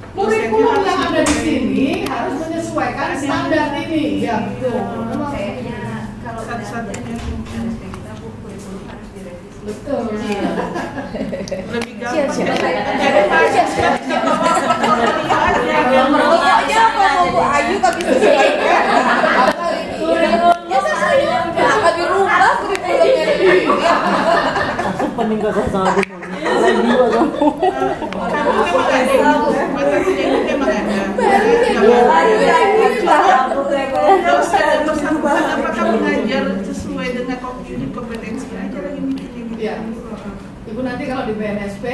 kurikulum yang ada di sini harus menyesuaikan standar ini. Ya betul. Memang Kayaknya kalau Satu-satunya. kita kurikulum harus direvisi. betul. Lebih gampang. Pokoknya apa mau Bu Ayu tapi sesuaikan. Ya saya akan dirubah kurikulumnya. Pening gak sama aku. Lain dua kamu. Apakah mengajar sesuai dengan kompetensi aja lagi mikirnya gitu. Ya. Ibu nanti kalau di BNSP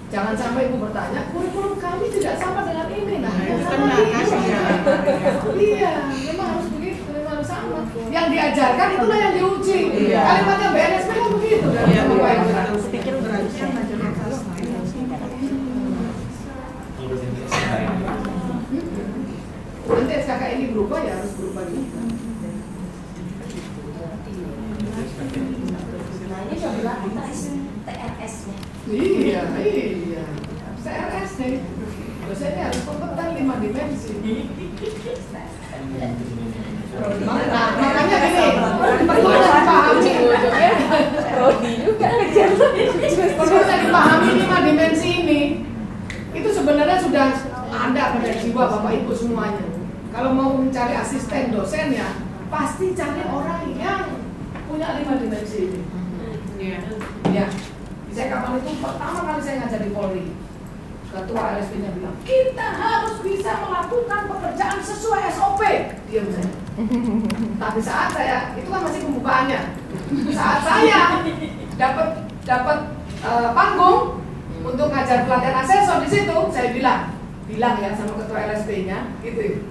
jangan sampai Ibu bertanya, kurikulum kami tidak sama dengan ini. Nah, Itu kan sama nakes ini. ya. Iya, memang harus begitu, memang harus sama. Yang diajarkan itulah yang diuji. Iya. Kalimatnya BNSP kan begitu kan? Iya, Bapak Ibu. pikir berarti yang ngajarkan kelas lain. Nanti SKK ini berubah ya harus berubah juga. Nah ini udah berlaku TRS-nya. Iya, iya. CRS nih. Dosennya harus kompeten 5 dimensi. Nah, makanya gini, perlunya dipahami. Rodi juga. Perlunya dipahami 5 dimensi ini. Itu sebenarnya sudah ada pada jiwa Bapak Ibu semuanya. Kalau mau mencari asisten dosen ya, pasti cari orang yang punya 5 dimensi ini. Iya. Ya, saya kapan itu pertama kali saya ngajar di Polri. ketua LSP-nya bilang, kita harus bisa melakukan pekerjaan sesuai SOP. Diam saya. Tapi saat saya, itu kan masih pembukaannya. Saat saya dapat panggung untuk ngajar pelatihan asesor di situ, saya bilang ya sama ketua LSP-nya, gitu.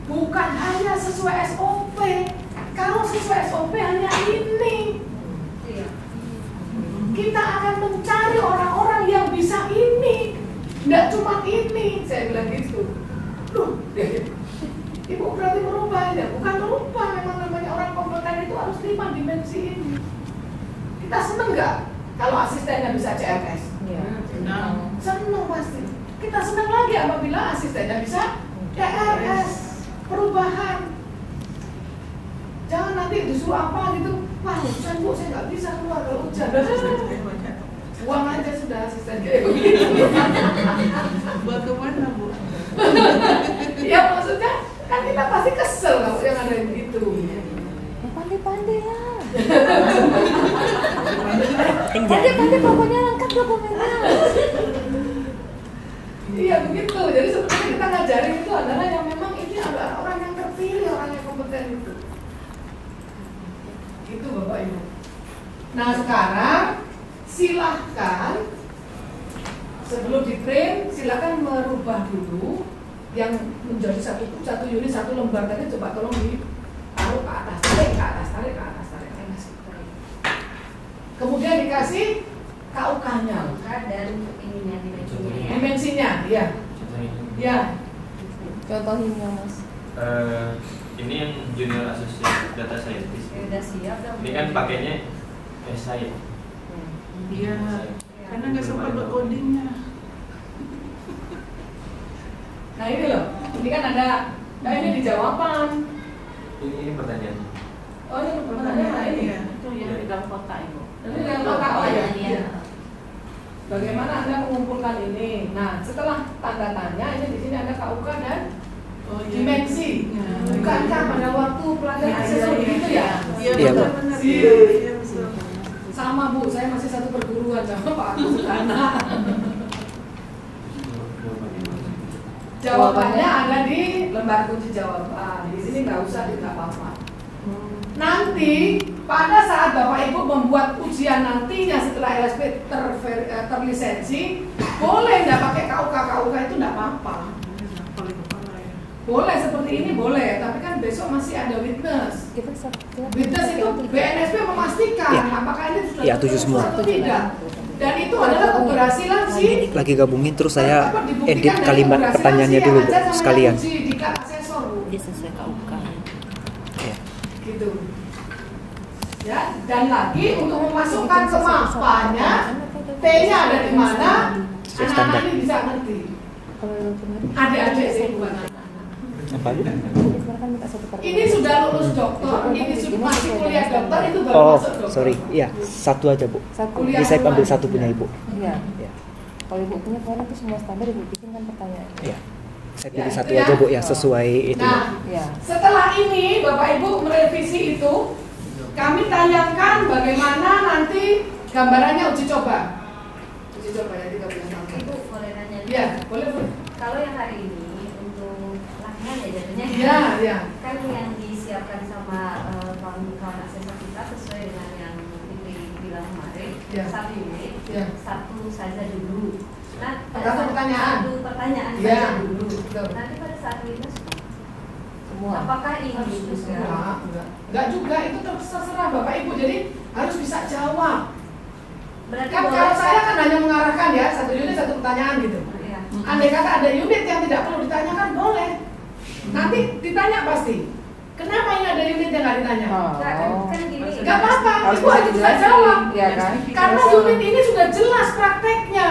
Bukan hanya sesuai SOP. Kalau sesuai SOP hanya ini. Kita akan mencari orang-orang yang bisa ini, nggak cuma ini. Saya bilang gitu. Loh, ibu berarti merubah ya? Bukan merubah, memang namanya orang kompeten itu harus 5 dimensi ini. Kita seneng nggak kalau asistennya bisa CMS? Seneng pasti. Kita seneng lagi apabila asistennya bisa DRS, perubahan. Jangan nanti disuruh apa gitu. Wah, hujan bu, saya nggak bisa keluar kalau hujan. Buang aja sudah asisten kayak begitu. Buat kemana bu? Ya maksudnya kan kita pasti kesel kalau yang ada gitu. Pandai-pandai lah. Pandai Pokoknya lengkap dokumennya. Iya begitu. Jadi sebenarnya kita ngajarin itu adalah yang memang ini adalah orang yang terpilih, orang yang kompeten itu. Itu Bapak Ibu. Nah sekarang silahkan sebelum di print silahkan merubah dulu yang menjadi satu unit satu lembar tadi, coba tolong ditaruh ke atas, tarik. Kemudian dikasih KUK-nya dan ininya dimensinya, ya. Ya. Contohnya mas. Ini yang junior associate data scientist. Udah siap dong. Ini kan pakainya SI. Iya. Karena nggak sempat buat codingnya. Nah ini loh, ini kan ada, ini di jawaban. Ini pertanyaan. Oh ini pertanyaannya, nah ini ya. Itu yang di dalam kotak ibu. Ini yang kotak, oh ya. Bagaimana Anda mengumpulkan ini? Nah setelah tanda tanya, ini di sini ada KUK dan dimensi. Bukankah pada waktu pelatihan asesor gitu ya? Iya benar. Sama Bu, saya masih satu perguruan sama Pak Agus Sutana. Jawabannya ada di lembar kunci jawaban. Di sini nggak usah, tidak apa-apa. Nanti pada saat Bapak Ibu membuat ujian nantinya setelah LSP terlisensi, boleh nggak pakai KUK itu nggak apa-apa. Boleh seperti ini boleh, tapi kan besok masih ada witness. Witness itu BNSP memastikan apakah ini sudah tujuh semua atau tidak. Dan itu adalah keberhasilan si. Lagi gabungin terus saya edit kalimat pertanyaannya dulu Bu, sekalian. Dia sesuai KUK. Ya. Gitu. Ya, dan lagi untuk memasukkan kemampuannya, T-nya ada di mana? Anak-anak ini bisa ngerti. Adik-adik sih bukan anak-anak. Apa? Ini sudah lulus dokter, ini sudah masih kuliah dokter, itu baru Oh, masuk dokter. sorry. Iya, satu aja Bu. Kuliah Ini saya ambil luar. satu punya Ibu. Iya. Ya. Kalau ibu punya kemarin itu semua standar ibu bikin kan pertanyaan. Iya. Saya Ya, pilih itu satu ya. aja Bu ya, sesuai itu. Nah, Iya. setelah ini Bapak Ibu merevisi itu, kami tayangkan bagaimana nanti gambarannya uji coba. Uji coba ya 13 tahun. Ibu boleh nanya? Iya, boleh. Kalau yang hari ini untuk latihan ya jadinya. Iya, iya. Kan yang disiapkan sama kawan-kawan asesor kita sesuai dengan yang dibilang kemarin, Ya. satu unit, Ya. satu saja dulu. Nah, Satu pertanyaan. Satu pertanyaan Ya. saja dulu. Betul. Nanti pada saat witness, Semua. apakah ini juga? Enggak juga, itu terserah Bapak Ibu. Jadi harus bisa jawab. Berarti Kan boleh- kalau saya kan hanya mengarahkan ya, satu unit satu pertanyaan gitu. Iya. Andai kata ada unit yang tidak perlu ditanyakan, boleh. Nanti ditanya pasti. Kenapa ini ada unit yang nggak ditanya? Enggak, kan gini. Gak apa-apa, Harus Ibu harus bisa jawab. Iya kan? Karena unit ini sudah jelas prakteknya.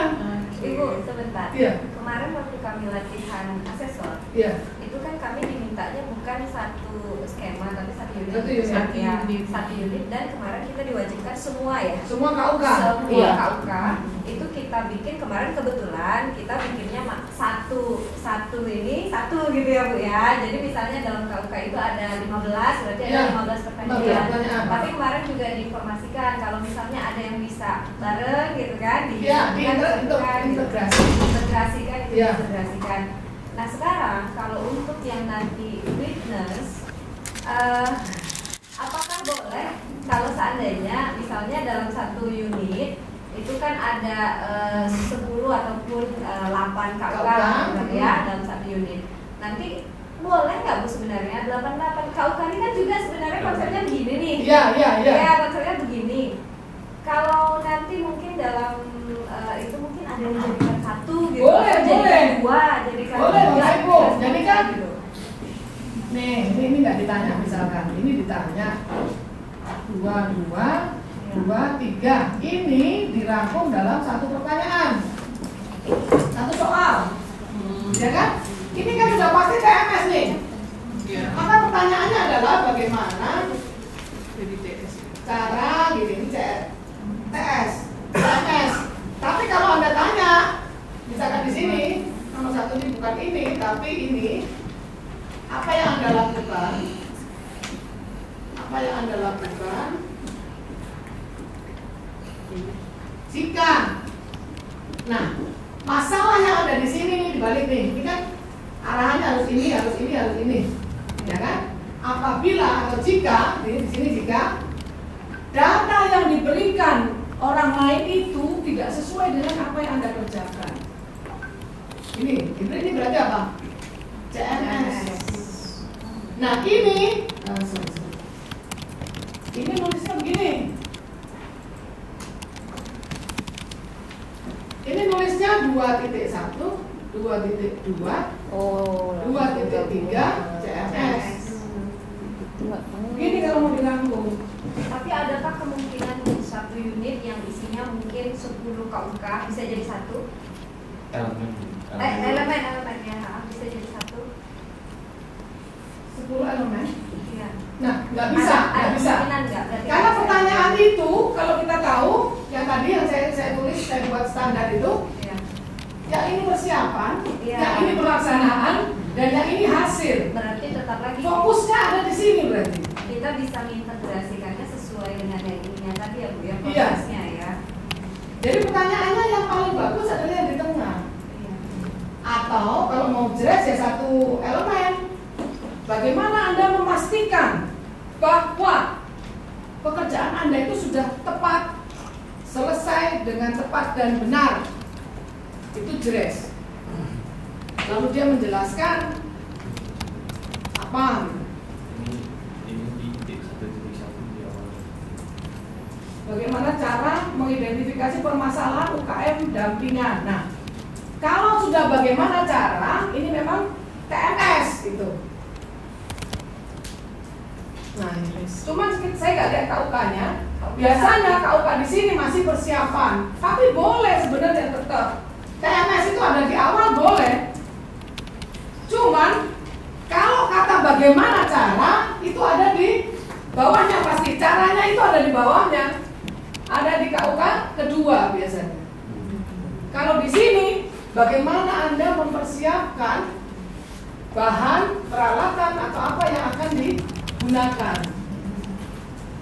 Ibu, sebentar. Iya. Kemarin waktu kami latihan asesor, Iya. itu kan kami dimintanya bukan satu skema tapi satu unit. Satu unit. Ya, satu unit, dan kemarin kita diwajibkan semua ya. Semua KUK. Semua Iya. KUK itu kita bikin kemarin, kebetulan kita bikinnya satu ini satu gitu ya Bu ya. Jadi misalnya dalam KUK itu ada 15, berarti ada Iya. 15 pertanyaan. 15 pertanyaan. Tapi kemarin juga diinformasikan kalau misalnya ada yang bisa bareng gitu kan, Iya, diinformasikan, integrasi. diintegrasikan, itu Iya. diintegrasikan. Nah sekarang kalau untuk yang nanti witness, apakah boleh kalau seandainya misalnya dalam satu unit itu kan ada 10 ataupun 8 KUK ya dalam satu unit. Nanti boleh nggak Bu sebenarnya 88 KUK ini kan juga sebenarnya konsepnya begini nih. Iya. Ya konsepnya begini. Kalau nanti mungkin dalam itu mungkin ada yang jadikan satu gitu, Boleh, jadikan boleh. dua, jadikan Boleh, tiga, Bapak Ibu. jadikan Jadi tiga kan gitu. nih, ini nggak ditanya misalkan, ini ditanya 2, 3. Ini dirangkum dalam satu pertanyaan, satu soal, ya kan? Ini kan sudah pasti TMS nih. Maka pertanyaannya adalah bagaimana Jadi TS. cara gini TS. Tapi kalau Anda tanya, misalkan di sini nomor 1 ini bukan ini, tapi ini, apa yang Anda lakukan? Apa yang Anda lakukan? Jika, nah, masalah yang ada di sini nih dibalik nih, ini kan arahannya harus ini, ya kan? Apabila atau jika, di sini jika data yang diberikan orang lain itu tidak sesuai dengan apa yang Anda kerjakan. Ini berarti apa? CMS. Nah ini nulisnya begini. Ini nulisnya 2.1, 2.2, 2.3 CMS. Gini kalau mau dirangkum. Tapi adakah kemungkinan satu unit yang isinya mungkin 10 KUK bisa jadi satu? Elemen ya bisa jadi satu. 10 elemen. Iya. Nah, nggak bisa. Kemungkinan nggak? Berarti Karena bisa. pertanyaan itu, kalau kita tahu, yang tadi yang saya tulis, saya buat standar itu, Iya. yang ini persiapan, Iya. yang ini pelaksanaan, dan yang ini hasil. Berarti tetap lagi Fokusnya ada di sini berarti. kita bisa mengintegrasikannya sesuai dengan yang ininya tadi ya Bu ya, Iya. prosesnya ya. Jadi pertanyaannya yang paling bagus adalah yang di tengah. Iya. Atau kalau mau jelas ya satu elemen. Bagaimana Anda memastikan bahwa pekerjaan Anda itu sudah tepat, selesai dengan tepat dan benar? Itu jelas. Lalu dia menjelaskan apa? Ini di titik 1.1 di awal. Bagaimana cara mengidentifikasi permasalahan UKM dampingan? Nah, kalau sudah bagaimana cara, ini memang TMS gitu. Nah, ini. Cuman saya nggak lihat KUK-nya. Biasanya KUK di sini masih persiapan, tapi boleh sebenarnya tetap. TMS itu ada di awal boleh. Cuman kalau kata bagaimana cara itu ada di bawahnya pasti. Caranya itu ada di bawahnya. Ada di KUK kedua biasanya. Kalau di sini bagaimana Anda mempersiapkan bahan, peralatan atau apa yang akan digunakan.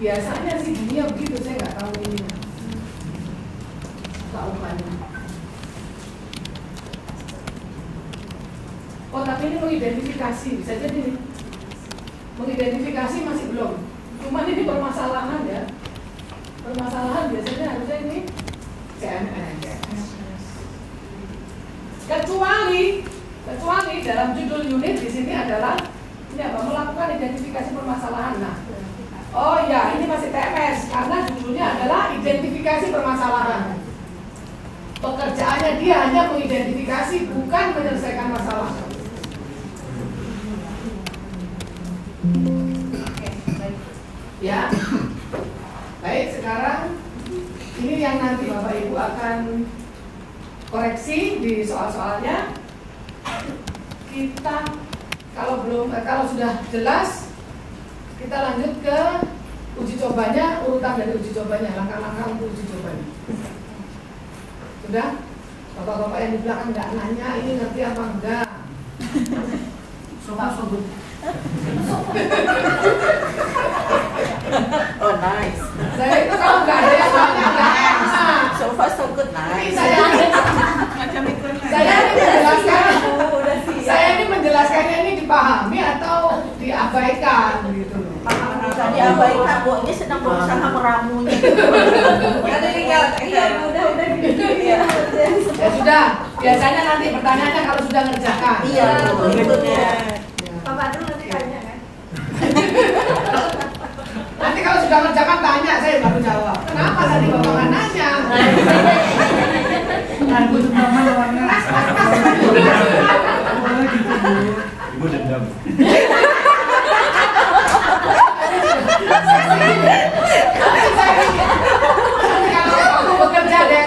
Biasanya sih dunia begitu, saya nggak tahu ini. KUK-nya. Oh tapi ini mengidentifikasi, bisa jadi nih. Mengidentifikasi masih belum. Cuman ini permasalahan ya. Permasalahan biasanya harusnya ini CMS. Kecuali dalam judul unit di sini adalah ini apa? Melakukan identifikasi permasalahan. Nah, oh ya ini masih TMS karena judulnya adalah identifikasi permasalahan. Pekerjaannya dia hanya mengidentifikasi, bukan menyelesaikan masalah. Ya, baik sekarang ini yang nanti Bapak Ibu akan koreksi di soal-soalnya. Kita kalau sudah jelas, kita lanjut ke uji cobanya, urutan dari uji cobanya, langkah-langkah untuk uji cobanya. Sudah? Bapak-bapak yang di belakang nggak nanya ini ngerti apa enggak? Sobat-sobat. Oh nice. Saya itu kalau nggak ada yang nanya nggak enak. So far so good. Tapi Nice. Macam iklan lain. Saya ini menjelaskannya ini dipahami atau diabaikan gitu loh. Tadi abaikan, Bu, ini sedang berusaha meramunya. Ada tinggal, iya udah Ya sudah, biasanya nanti pertanyaannya kalau sudah ngerjakan. Iya, berikutnya. Pak Badrul nanti tanya kan? Nanti kalau sudah ngerjakan tanya, saya baru jawab. Kenapa tadi Bapak nggak nanya? Aku terutama warna. Boleh gitu, Bu. Ibu dendam. Kalau aku bekerja deh,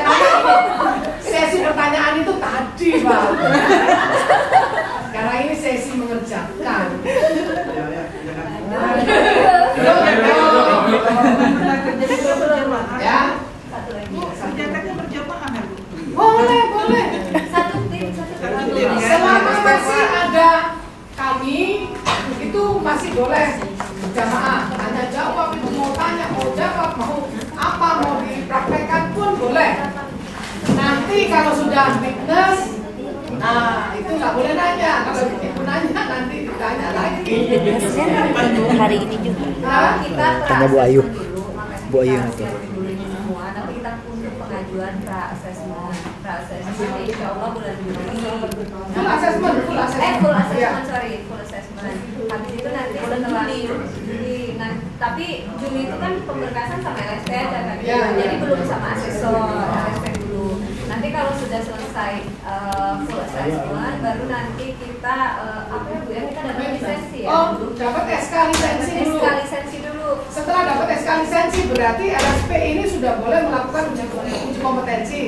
sesi pertanyaan itu tadi, Pak. Karena ini sesi mengerjakan. Ya. Satu lagi. Kerjakannya berjamaah ya, Bu? Boleh. Satu tim. Selama masih ada kami, itu masih boleh berjamaah. Tanya jawab, itu mau tanya, mau jawab, mau apa, mau dipraktekkan pun boleh. Nanti kalau sudah fitness, nah itu nggak boleh nanya. Kalau ibu nanya nanti ditanya lagi. Hari ini juga. Nah, Kita Tanya Bu Ayu. dulu, makanya Bu Ayu kita nanti. share dulu ini semua. Nanti kita untuk pengajuan pra-assessment. Insya Allah bulan Juli. full assessment. Full Ya. assessment, sorry, full assessment. Habis itu nanti setelah Juli. Nah, tapi Juli itu kan pemberkasan sama LSP aja kan? Ya. Jadi belum sama asesor, LSP dulu. Nanti kalau sudah selesai full assessment, baru nanti kita apa ya Bu ya, kita dapat lisensi ya? Oh, dapat SK lisensi dulu. SK lisensi dulu. Setelah dapat SK lisensi berarti LSP ini sudah boleh melakukan uji kompetensi.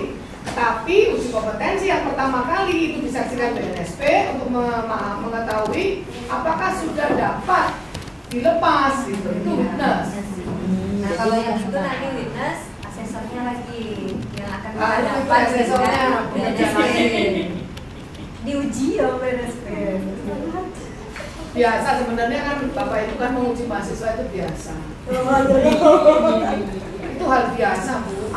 Tapi uji kompetensi yang pertama kali itu disaksikan BNSP untuk mengetahui apakah sudah dapat dilepas gitu. Itu witness. Nah, kalau yang itu nanti witness, asesornya lagi yang akan kita Ah, itu dapat asesornya, dengan BNSP. bukan Diuji ya BNSP. Biasa sebenarnya kan Bapak itu kan menguji mahasiswa itu biasa. Itu hal biasa, Bu.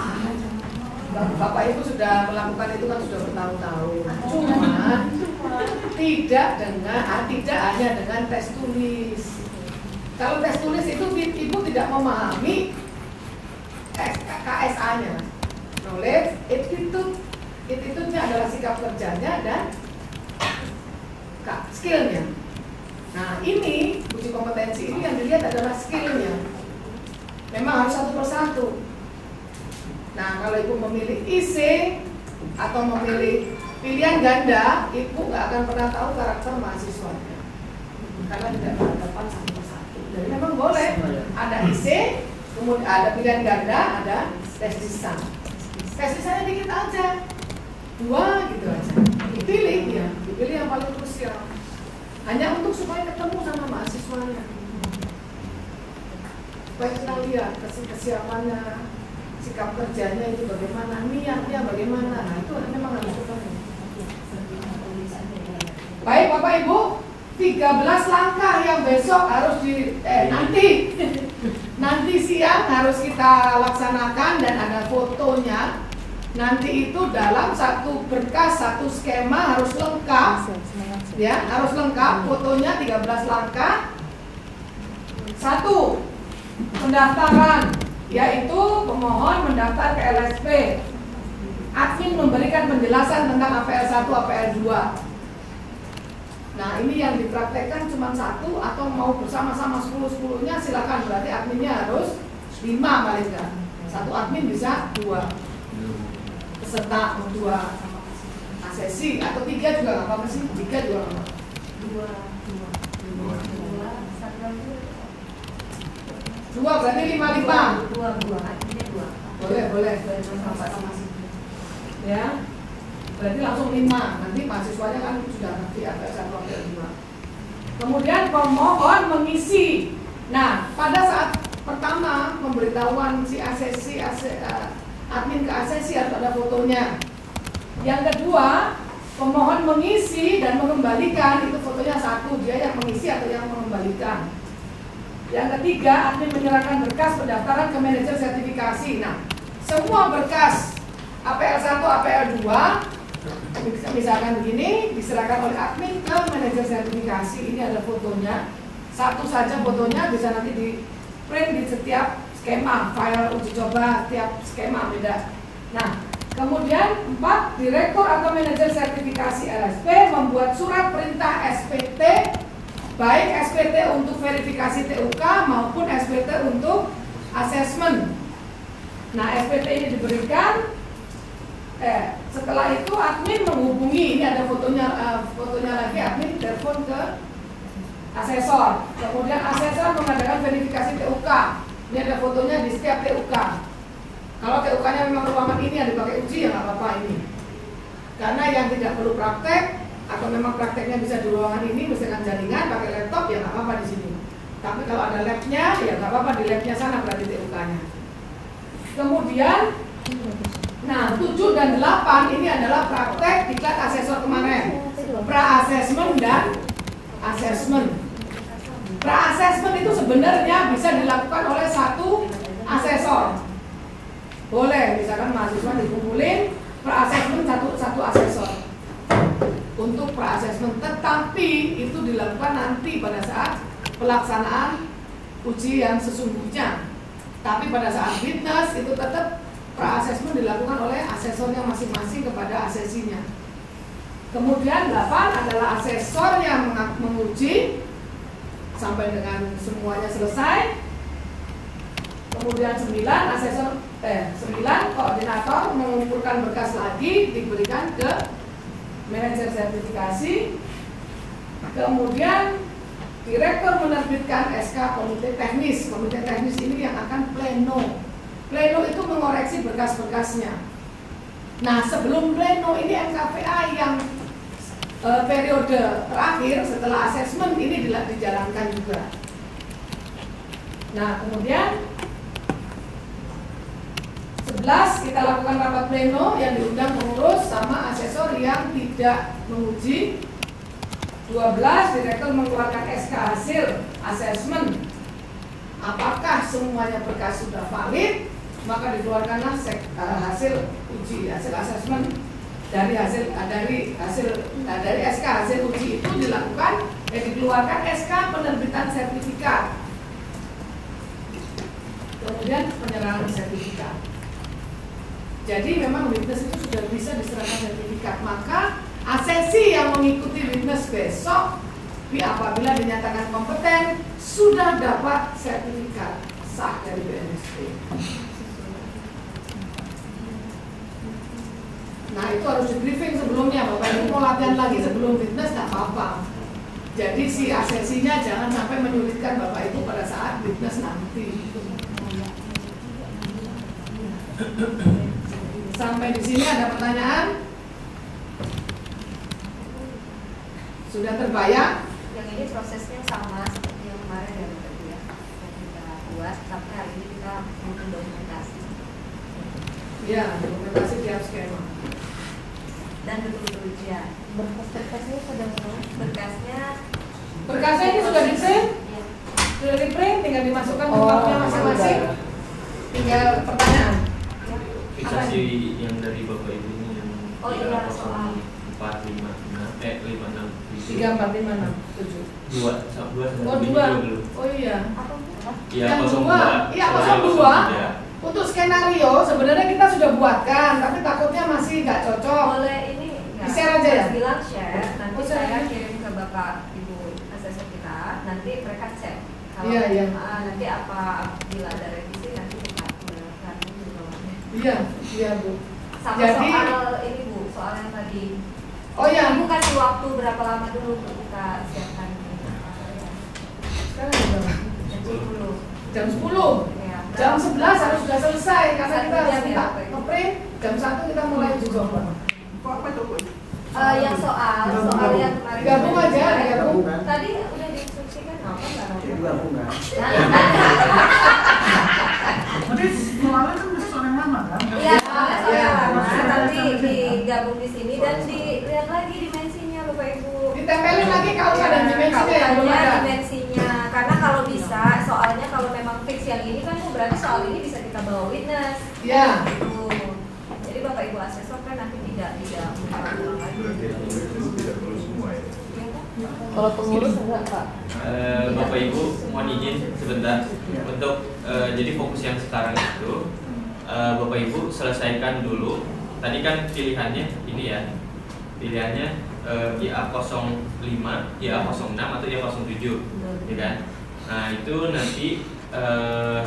Bapak Ibu sudah melakukan itu kan sudah bertahun-tahun. Cuman tidak hanya dengan tes tulis. Kalau tes tulis itu Ibu tidak memahami KSA-nya. Knowledge, attitude-nya adalah sikap kerjanya dan skill-nya. Nah, ini uji kompetensi ini yang dilihat adalah skill-nya. Memang harus satu persatu. Nah, kalau Ibu memilih IC atau memilih pilihan ganda, Ibu nggak akan pernah tahu karakter mahasiswanya karena tidak berhadapan satu persatu. Jadi memang boleh ada IC, kemudian ada pilihan ganda, ada tes lisan. Tes lisannya dikit aja, 2 gitu aja. Dipilih ya, dipilih yang paling krusial. Hanya untuk supaya ketemu sama mahasiswanya, supaya kita lihat kesiapannya, sikap kerjanya itu bagaimana, niatnya bagaimana. Nah itu memang harus ketemu. Baik Bapak Ibu, 13 langkah yang besok harus nanti siang harus kita laksanakan dan ada fotonya. Nanti itu dalam satu berkas, satu skema harus lengkap, ya harus lengkap. Fotonya 13 langkah. 1. Pendaftaran, yaitu pemohon mendaftar ke LSP. Admin memberikan penjelasan tentang APL 1, APL 2. Nah ini yang dipraktekkan cuma 1 atau mau bersama-sama 10-10-nya silakan, berarti adminnya harus 5 paling enggak. 1 admin bisa 2 peserta, 2 asesi atau 3 juga nggak apa-apa sih, 3 juga nggak apa-apa. 2 berarti 5. Boleh. Ya, berarti langsung 5. Nanti mahasiswanya kan sudah ngerti APL 1, APL 2. Kemudian pemohon mengisi. Nah, pada saat pertama pemberitahuan si asesi admin ke asesi harus ada fotonya. Yang kedua, pemohon mengisi dan mengembalikan, itu fotonya 1, dia yang mengisi atau yang mengembalikan. Yang ketiga, admin menyerahkan berkas pendaftaran ke manajer sertifikasi. Nah, semua berkas APL 1, APL 2 misalkan begini, diserahkan oleh admin ke manajer sertifikasi. Ini ada fotonya, satu saja fotonya bisa nanti di print di setiap skema, file uji coba, setiap skema beda. Nah, kemudian 4, direktur atau manajer sertifikasi LSP membuat surat perintah SPT, baik SPT untuk verifikasi TUK maupun SPT untuk asesmen. Nah, SPT ini diberikan, setelah itu admin menghubungi, ini ada fotonya lagi, admin telepon ke asesor, kemudian asesor mengadakan verifikasi TUK. Ini ada fotonya di setiap TUK. Kalau TUK-nya memang ruangan ini yang dipakai uji ya nggak apa-apa ini. Karena yang tidak perlu praktek atau memang prakteknya bisa di ruangan ini, misalkan jaringan pakai laptop ya nggak apa-apa di sini. Tapi kalau ada labnya ya nggak apa-apa, di labnya sana berarti TUK-nya. Kemudian, nah 7 dan 8 ini adalah praktek diklat asesor kemarin, pra-asesmen dan asesmen. Pra-asesmen itu sebenarnya bisa dilakukan oleh satu asesor. Boleh, misalkan mahasiswa dikumpulin pra-asesmen satu asesor untuk pra-asesmen, tetapi itu dilakukan nanti pada saat pelaksanaan uji yang sesungguhnya. Tapi pada saat witness itu tetap pra-asesmen dilakukan oleh asesornya masing-masing kepada asesinya. Kemudian 8 adalah asesor yang menguji sampai dengan semuanya selesai. Kemudian 9 koordinator mengumpulkan berkas lagi, diberikan ke manajer sertifikasi. Kemudian direktur menerbitkan SK komite teknis. Komite teknis ini yang akan pleno. Pleno itu mengoreksi berkas-berkasnya. Nah, sebelum pleno ini NKPA yang periode terakhir setelah asesmen ini dijalankan juga. Nah, kemudian 11 kita lakukan rapat pleno yang diundang pengurus sama asesor yang tidak menguji. 12 direktur mengeluarkan SK hasil asesmen. Apakah semuanya berkas sudah valid, maka dikeluarkanlah hasil uji, hasil asesmen. Dari SK hasil uji itu dilakukan dikeluarkan SK penerbitan sertifikat. Kemudian penyerahan sertifikat. Jadi memang witness itu sudah bisa diserahkan sertifikat, maka asesi yang mengikuti witness besok apabila dinyatakan kompeten sudah dapat sertifikat sah dari BNSP. Nah, itu harus di briefing sebelumnya, Bapak Ibu mau latihan lagi sebelum witness nggak apa-apa. Jadi si asesinya jangan sampai menyulitkan Bapak Ibu pada saat witness nanti. Sampai di sini ada pertanyaan? Sudah terbayang? Yang ini prosesnya sama seperti yang kemarin ya, tadi ya, yang kita buat, tapi hari ini kita mungkin dokumentasi. Iya, dokumentasi tiap skema. Dan betul-betul ujian. Berkas-berkasnya sudah Berkasnya ini sudah di-print? Iya. Sudah di-print, tinggal dimasukkan ke bapaknya masing-masing. Tinggal pertanyaan. Fixasi yang dari Bapak Ibu ini yang Oh iya, soal 3, 4, 5, 6, 7. 2 Oh 2. Oh iya. Ya, Yang 02. 2. Iya 02. Untuk skenario sebenarnya kita sudah buatkan, tapi takutnya masih nggak cocok. Boleh ini nggak? Share aja ya? Bilang share, nanti share saya aja. kirim ke Bapak Ibu asesor kita, nanti mereka cek. Kalau Iya. nanti bila ada revisi nanti kita gunakan di bawahnya. Iya Bu. Sama Jadi- soal ini Bu, soal yang tadi. Oh ya, Ibu kasih waktu berapa lama dulu untuk kita siapkan ini? sekarang jam Jam 10. 10. Ya, Jam 11 harus sudah selesai karena Satu kita harus jam ya, minta Pak? ngeprint. Jam 1 kita mulai uji coba. yang soal yang kemarin. Gabung aja, digabung. Tadi udah diinstruksikan apa enggak? Nanti soalnya kan masih soal yang lama kan? Iya, soalnya Iya. lama. Nanti digabung di sini dan dilihat lagi dimensinya Bapak Ibu. Ditempelin lagi kausa dan dimensinya yang belum Kausannya, ada. dimensinya. Karena kalau bisa, soalnya kalau memang fix yang ini kan berarti soal ini bisa kita bawa witness. Iya. Gitu. Jadi Jadi Bapak Ibu asesor kan nanti tidak ulang lagi. Tidak perlu semua ya. Kalau pengurus enggak Pak? Bapak Ibu mohon izin sebentar untuk jadi fokus yang sekarang itu Bapak Ibu selesaikan dulu. Tadi kan pilihannya ini ya, pilihannya IA05, IA06 atau IA07, ya kan? Nah itu nanti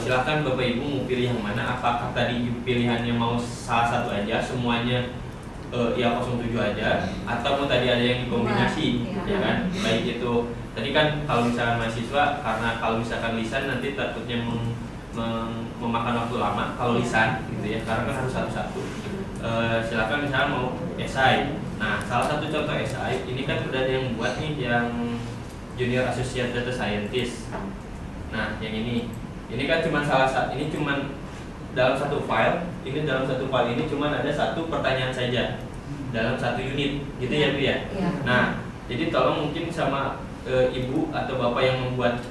silakan Bapak Ibu mau pilih yang mana. Apakah tadi pilihannya mau salah satu aja, semuanya IA07 aja, atau mau tadi ada yang dikombinasi, ya kan? Baik itu tadi kan kalau misalkan mahasiswa, karena kalau misalkan lisan nanti takutnya memakan waktu lama kalau lisan gitu ya, karena kan harus satu-satu. Silakan misalkan mau esai. Nah salah satu contoh esai ini kan udah ada yang buat nih, yang Junior Associate Data Scientist. Nah yang ini kan cuma salah satu, ini cuma dalam satu file, dalam satu file ini cuma ada satu pertanyaan saja dalam satu unit, gitu ya Bu ya. Nah, jadi tolong mungkin sama Ibu atau Bapak yang membuat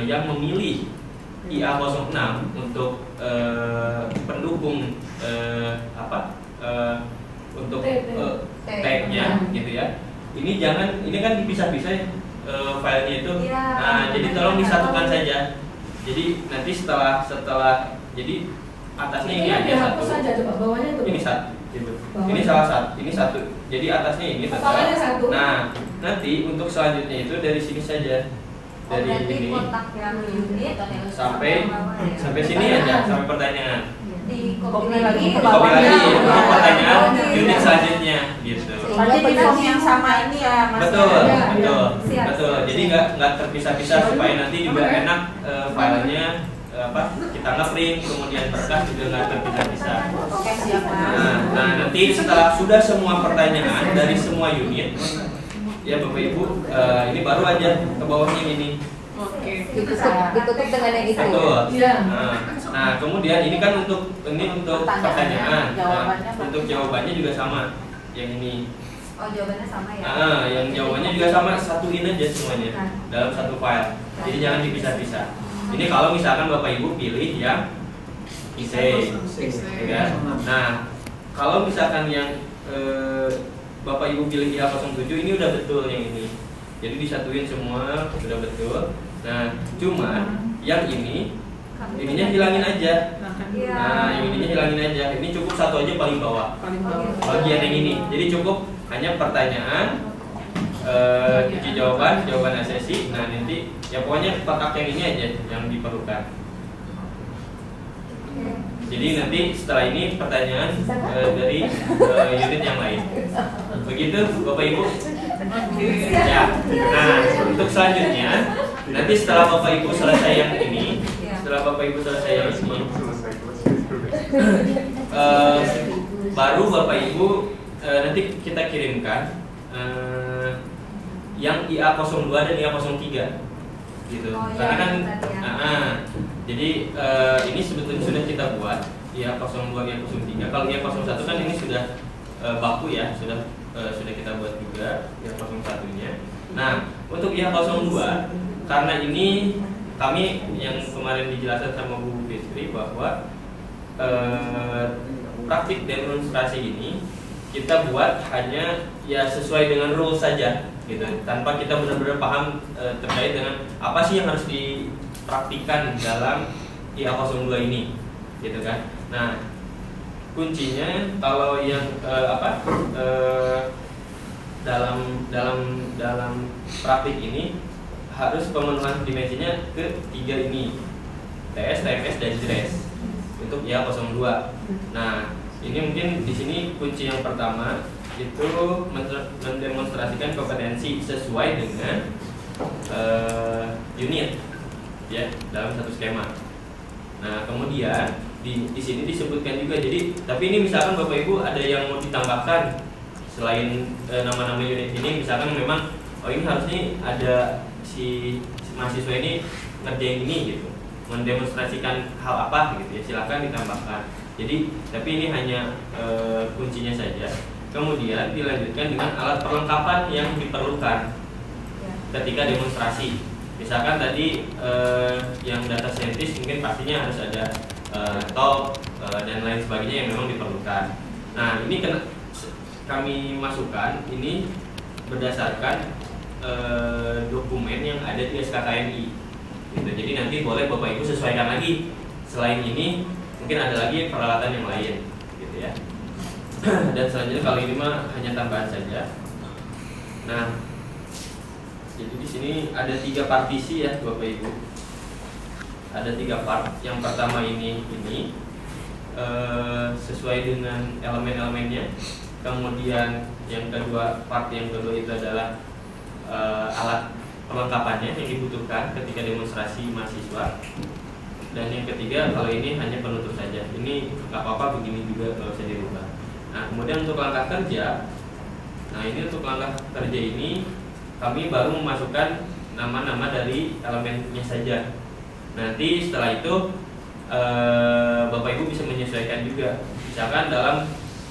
yang memilih IA06 untuk pendukung untuk tag-nya gitu ya. Ini kan dipisah-pisah filenya itu. Nah, jadi tolong disatukan saja. Jadi nanti setelah jadi atasnya ini aja satu. Ini satu. Gitu. Ini salah satu. Ini satu. Jadi atasnya ini tetap. Nah, nanti untuk selanjutnya itu dari sini saja. Dari ini sampai sini aja, sampai pertanyaan. Copy lagi untuk pertanyaan unit selanjutnya gitu. Berarti di form yang sama ini ya Mas. Betul. Jadi nggak terpisah-pisah supaya nanti juga enak filenya kita nge-print, kemudian berkas juga nggak terpisah-pisah. Oke, siap. Nah nanti setelah sudah semua pertanyaan dari semua unit ya Bapak Ibu, ini baru aja ke bawahnya ini. Oke. Ditutup dengan yang itu. Betul. Nah kemudian ini kan untuk pertanyaan. Untuk jawabannya juga sama. Yang ini. Oh jawabannya sama ya? Yang jawabannya juga sama, satuin aja semuanya dalam satu file. Jadi jangan dipisah-pisah. Ini kalau misalkan Bapak Ibu pilih yang IC, ya. Nah, kalau misalkan yang Bapak Ibu pilih IA07 ini udah betul yang ini. Jadi disatuin semua udah betul. Nah, cuma yang ininya hilangin aja. Nah, yang ininya hilangin aja. Ini cukup satu aja paling bawah. Bagian yang ini. Jadi cukup hanya pertanyaan, kunci jawaban asesi. Nah nanti ya pokoknya kotak yang ini aja yang diperlukan. Jadi nanti setelah ini pertanyaan dari unit yang lain. Begitu Bapak Ibu. Ya. Nah untuk selanjutnya nanti setelah Bapak Ibu selesai yang ini, baru Bapak Ibu nanti kita kirimkan yang IA02 dan IA03 gitu. Karena kan jadi ini sebetulnya sudah kita buat IA02, IA03. Kalau IA01 kan ini sudah baku ya, sudah kita buat juga IA01-nya. Nah, untuk IA02 karena ini kami yang kemarin dijelaskan sama Bu Fitri bahwa praktik demonstrasi ini kita buat hanya ya sesuai dengan rules saja gitu, tanpa kita benar-benar paham terkait dengan apa sih yang harus dipraktikkan dalam IA02 ini gitu kan. Nah kuncinya kalau yang dalam praktik ini harus pemenuhan dimensinya ke 3 ini, TS, TMS, dan JRES untuk IA02. Nah ini mungkin di sini kunci yang pertama itu mendemonstrasikan kompetensi sesuai dengan unit ya dalam satu skema. Nah kemudian di sini disebutkan juga, jadi tapi ini misalkan Bapak Ibu ada yang mau ditambahkan selain nama-nama unit ini, misalkan memang ini harusnya ada si mahasiswa ini ngerjain ini gitu, mendemonstrasikan hal apa gitu ya, silakan ditambahkan. Jadi tapi ini hanya kuncinya saja. Kemudian dilanjutkan dengan alat perlengkapan yang diperlukan ketika demonstrasi. Misalkan tadi yang data scientist mungkin pastinya harus ada laptop dan lain sebagainya yang memang diperlukan. Nah ini kami masukkan ini berdasarkan dokumen yang ada di SKKNI gitu. Jadi nanti boleh Bapak Ibu sesuaikan lagi. Selain ini mungkin ada lagi peralatan yang lain gitu ya. Dan selanjutnya kalau ini mah hanya tambahan saja. Nah, jadi di sini ada 3 partisi ya Bapak Ibu. Ada 3 part. Yang pertama ini sesuai dengan elemen-elemennya. Kemudian yang kedua, part yang kedua itu adalah alat perlengkapannya yang dibutuhkan ketika demonstrasi mahasiswa. Dan yang ketiga, kalau ini hanya penutur saja. Ini nggak apa-apa, begini juga kalau bisa dirubah. Nah, kemudian untuk langkah kerja, nah ini untuk langkah kerja ini kami baru memasukkan nama-nama dari elemennya saja. Nanti setelah itu Bapak Ibu bisa menyesuaikan juga. Misalkan dalam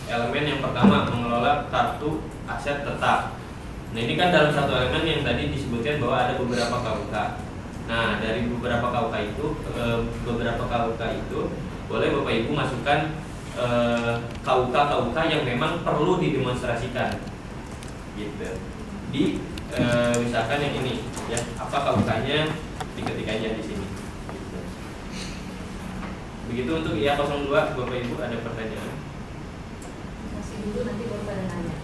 elemen yang pertama mengelola kartu aset tetap. Nah ini kan dalam satu elemen yang tadi disebutkan bahwa ada beberapa KUK. Nah dari beberapa KUK itu boleh Bapak Ibu masukkan KUK yang memang perlu didemonstrasikan, gitu. Di misalkan yang ini, ya apa KUK-nya diketik aja di sini. Gitu. Begitu untuk IA02, Bapak Ibu ada pertanyaan? Dulu nanti baru pada nanya.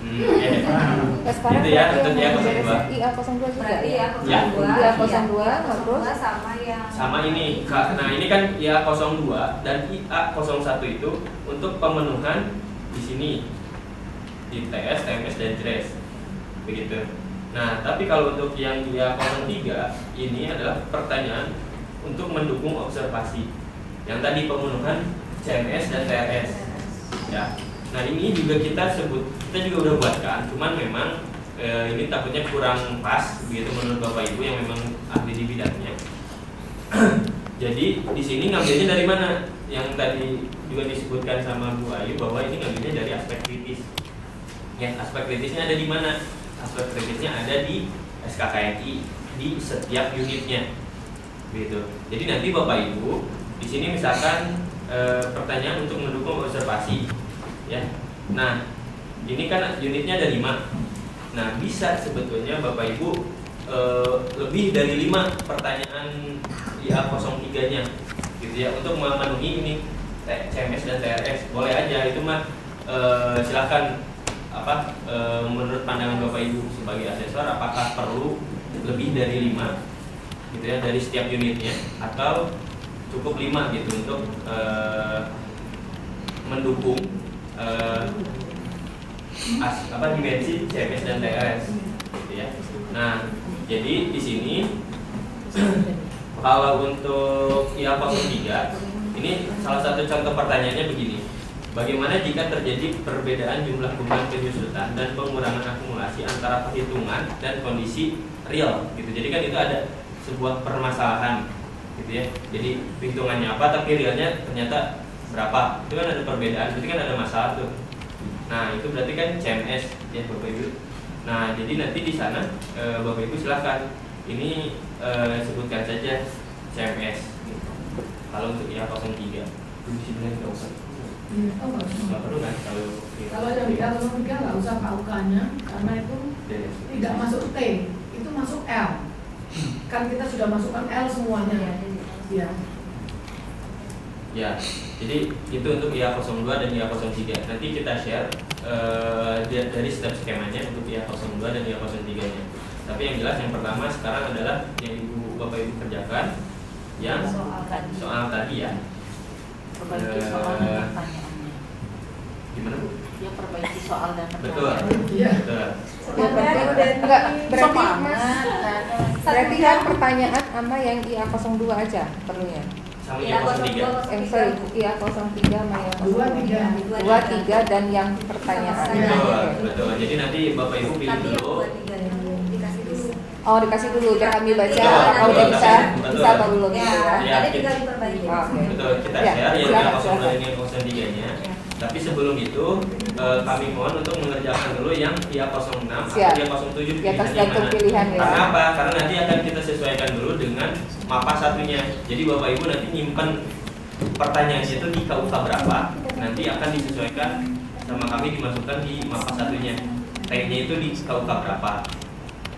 Sekarang itu ya untuk IA02. IA02 juga. Berarti IA02 terus sama yang sama ini. Nah, ini kan IA02 dan IA01 itu untuk pemenuhan di sini di TS, TMS dan JRES. Begitu. Nah, tapi kalau untuk yang IA03 ini adalah pertanyaan untuk mendukung observasi. Yang tadi pemenuhan CMS dan TRS. Ya. Nah ini juga kita juga udah buatkan, cuman memang ini takutnya kurang pas begitu menurut Bapak Ibu yang memang ahli di bidangnya. Jadi di sini ngambilnya dari mana? Yang tadi juga disebutkan sama Bu Ayu bahwa ini ngambilnya dari aspek kritis. Ya, aspek kritisnya ada di mana? Aspek kritisnya ada di SKKNI di setiap unitnya, gitu. Jadi nanti Bapak Ibu di sini misalkan pertanyaan untuk mendukung observasi. Ya, nah ini kan unitnya ada 5. Nah bisa sebetulnya Bapak Ibu lebih dari 5 pertanyaan IA03-nya, gitu ya, untuk memenuhi ini CMS dan TRS. Boleh aja itu mah silakan menurut pandangan Bapak Ibu sebagai asesor, apakah perlu lebih dari 5, gitu ya, dari setiap unitnya, atau cukup 5 gitu untuk mendukung dimensi CMS dan TRS, gitu ya. Nah, jadi di sini kalau untuk IA03 ini salah satu contoh pertanyaannya begini. Bagaimana jika terjadi perbedaan jumlah beban penyusutan dan pengurangan akumulasi antara perhitungan dan kondisi real, gitu. Jadi kan itu ada sebuah permasalahan, gitu ya. Jadi perhitungannya apa tapi realnya ternyata berapa, itu kan ada perbedaan, berarti kan ada masalah tuh. Nah itu berarti kan CMS ya Bapak Ibu. Nah jadi nanti di sana Bapak Ibu silahkan ini sebutkan saja CMS. Kalau untuk IA03 sebenarnya tidak usah. Nggak perlu kan kalau yang IA03 nggak usah KUK-nya karena itu tidak masuk T, itu masuk L. Kan kita sudah masukkan L semuanya. Ya. Ya, jadi itu untuk IA02 dan IA03. Nanti kita share dari step skemanya untuk IA02 dan IA03-nya. Tapi yang jelas yang pertama sekarang adalah yang Bapak Ibu kerjakan yang soal tadi ya. Perbaiki soal dan pertanyaannya. Gimana Bu? Ya perbaiki soal dan pertanyaan. Betul. Iya. Betul. Berarti kan pertanyaan sama yang IA02 aja perlunya. Sama IA03. IA03 sama yang 23 dan yang pertanyaan. Betul. Jadi nanti Bapak Ibu pilih dulu. Oh, dikasih dulu biar kami baca. Betul, Udah bisa betul. apa belum gitu ya. Ya, Ada tinggal diperbaiki. Betul, kita Ya, share yang silakan, IA02 silakan. dan IA03-nya. Tapi sebelum itu kami mohon untuk mengerjakan dulu yang IA06 atau Siap. IA07 Ya, pilihannya tergantung mana. pilihan ya. Karena apa? Karena nanti akan kita sesuaikan dulu dengan mapa satunya. Jadi Bapak Ibu nanti nyimpen pertanyaannya itu di KUK berapa, nanti akan disesuaikan sama kami dimasukkan di mapa satunya. Tag-nya itu di KUK berapa,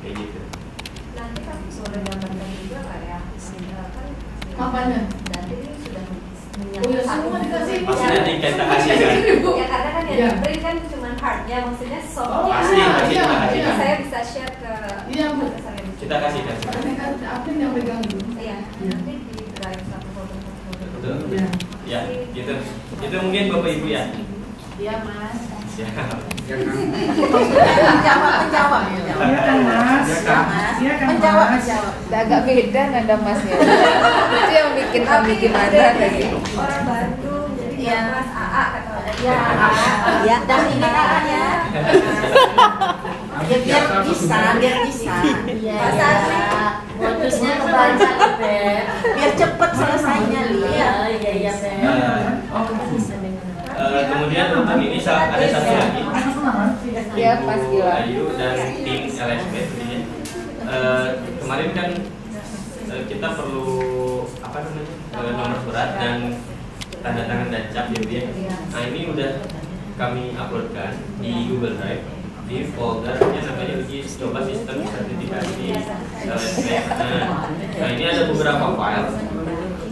kayak gitu. Nanti kan boleh gambarkan juga nggak ya? Kan Apanya? nanti ini sudah Oh ya, semua dikasih. Pasti nanti kita kasih kan. Ya karena kan yang diberi kan cuma hardnya, maksudnya softnya. Pasti kita Jadi kasih. saya bisa share ke Iya, Bu. Kita kasih. Ini kan admin yang pegang dulu. Iya, nanti di drive satu folder. Betul. Iya. Ya, gitu. Itu mungkin Bapak Ibu ya. Iya Mas. Siap. Menjawab. Iya kan Mas? Iya kan Menjawab. Mas? Agak beda nada masnya. Itu yang bikin kami gimana tadi. Orang Bandung, jadi Iya. Mas AA kata orang. Ya, ya. Dan ini caranya. Biar bisa. Iya. Mas Adri, Modusnya kebaca Beb. biar cepet selesainya Iya, Lia. Kemudian untuk ini ada satu lagi. Iya, Ibu pas gila. Ayu dan tim LSP tentunya. Kemarin kan kita perlu apa namanya nomor surat dan tanda tangan dan cap ya Bu ya. Nah ini udah kami uploadkan di Google Drive di folder yang namanya uji coba sistem sertifikasi LSP. Nah ini ada beberapa file.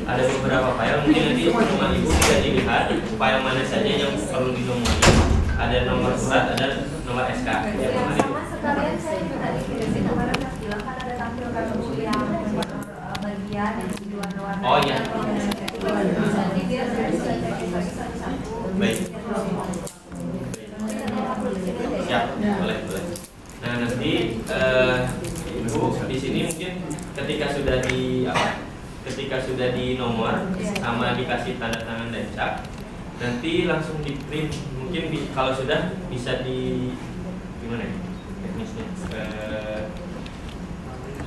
Mungkin nanti teman ibu bisa dilihat file mana saja yang perlu dinomori. Ada nomor surat, ada nomor SK ya kemarin. Sama sekalian saya juga tadi kirimin kemarin Mas bilang kan ada tampilkan dulu yang bagian yang di warna-warna. Oh, iya. Jadi biar saya bisa cek satu-satu. Baik. Siap, boleh. Nah nanti ibu di sini mungkin ketika sudah di nomor sama dikasih tanda tangan dan cap, nanti langsung di print. Mungkin kalau sudah bisa di gimana ya teknisnya,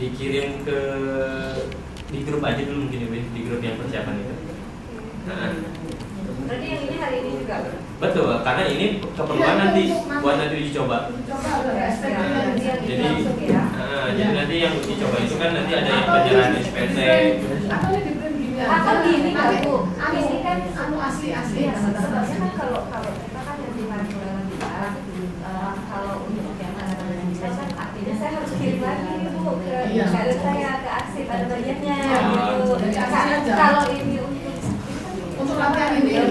dikirim di grup aja dulu mungkin ya, di grup yang persiapan itu. Nah, Berarti yang ini hari ini juga. betul, karena ini keperluan nanti buat nanti uji coba. Jadi nanti yang uji coba itu kan nanti ada yang penyerahan SPT. Atau gini Kak Bu, ini kan asli. sebenarnya kan kalau kita kan yang di Magelang kalau untuk yang tanda-tanda digital kan artinya saya harus kirim lagi Bu ke kader saya ke arsip ada bagiannya gitu. Kalau ini Untuk latihan ini ya.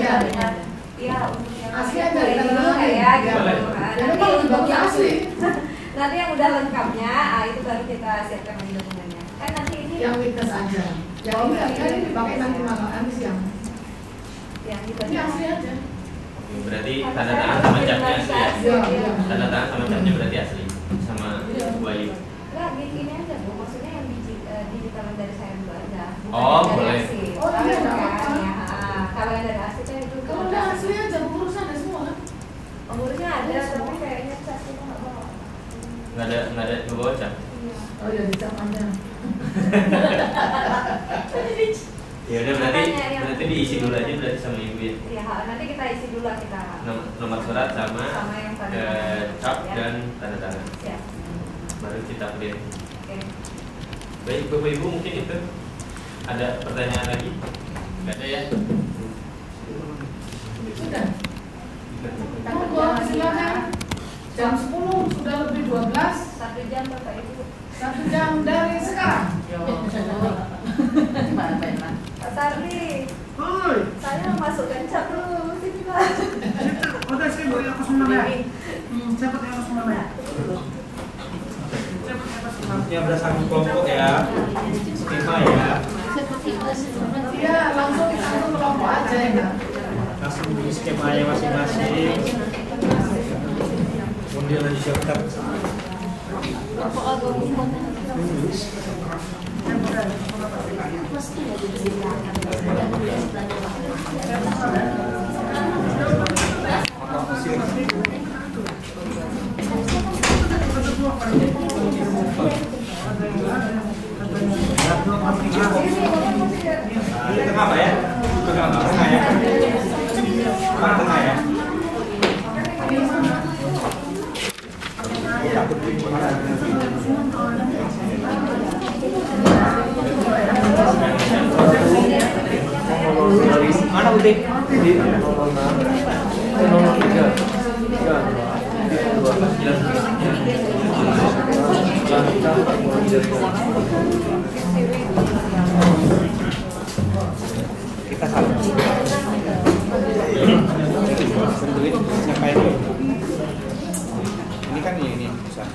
Iya, untuk yang Asli aja, dulu kayak gitu. Nanti untuk asli. Nanti yang udah lengkapnya, itu baru kita siapkan lagi dokumennya. Kan nanti ini Yang witness aja. Yang ini dipakai nanti malam siang. yang Ini asli aja. Berarti tanda tangan sama capnya asli ya. Iya. Tanda tangan sama capnya berarti asli sama Bu Ayu. Enggak, gini aja Bu, maksudnya yang digital dari saya dulu aja. Oh, Dari boleh. arsip. Oh, iya, Kan, apa-apa. ya, kalau yang dari arsip kan itu Kalau udah asli aja, pengurusnya ada semua kan? pengurusnya ada, tapi kayaknya cas itu nggak bawa. Nggak ada bawa cap. Oh ya, dicap aja. Ya udah berarti diisi dulu aja berarti sama ibu ya. Iya, nanti kita isi dulu lah kita. Nomor surat sama yang tanda cap ya. dan tanda tangan. Siap. Baru kita print. Oke. Baik Bapak Ibu mungkin itu ada pertanyaan lagi? Nggak ada ya? Sudah. Monggo, silakan. Jam 10 sudah lebih 12. 1 jam Bapak Ibu. 1 jam dari sekarang. Pak Sarli, saya masukkan cap dulu sini Pak. Udah saya bawa yang atas nama ya. Saya pakai atas nama ya. Ini berdasarkan kelompok ya, skema ya. Iya, langsung kelompok aja ya. Langsung di skemanya masing-masing. Kemudian disiapkan. Di tengah Pak ya? Tengah ya? Tengah ya? Mana Budi? Di 03. Kita salah. Tentuin siapa itu? Ini kan ini bisa.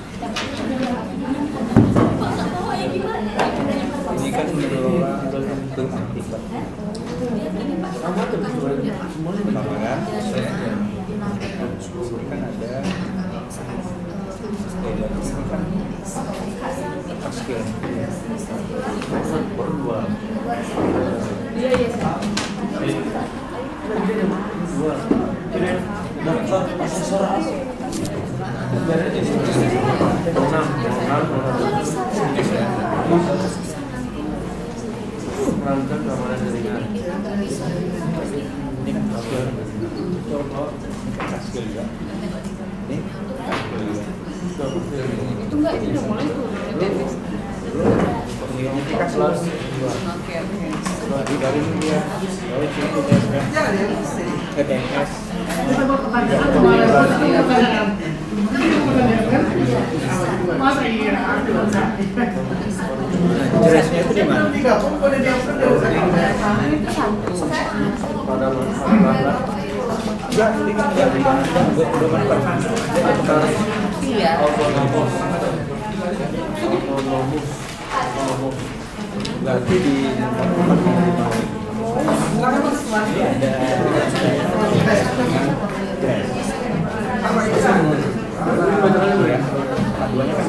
Ini kan mengelola bentuk akibat. Pertama kan, ini kan ada skill. Merancang keamanan jaringan. Ini kan skill. Skill juga. Ini Itu enggak, itu udah mulai tuh. komunikasi plus. Oke. Dari dia. Lalu sini TPS. Jelasnya itu di mana? Pada masalah Ya, ini kan dari Iya. otonomus. berarti di nomor 45 ini ada paduannya kan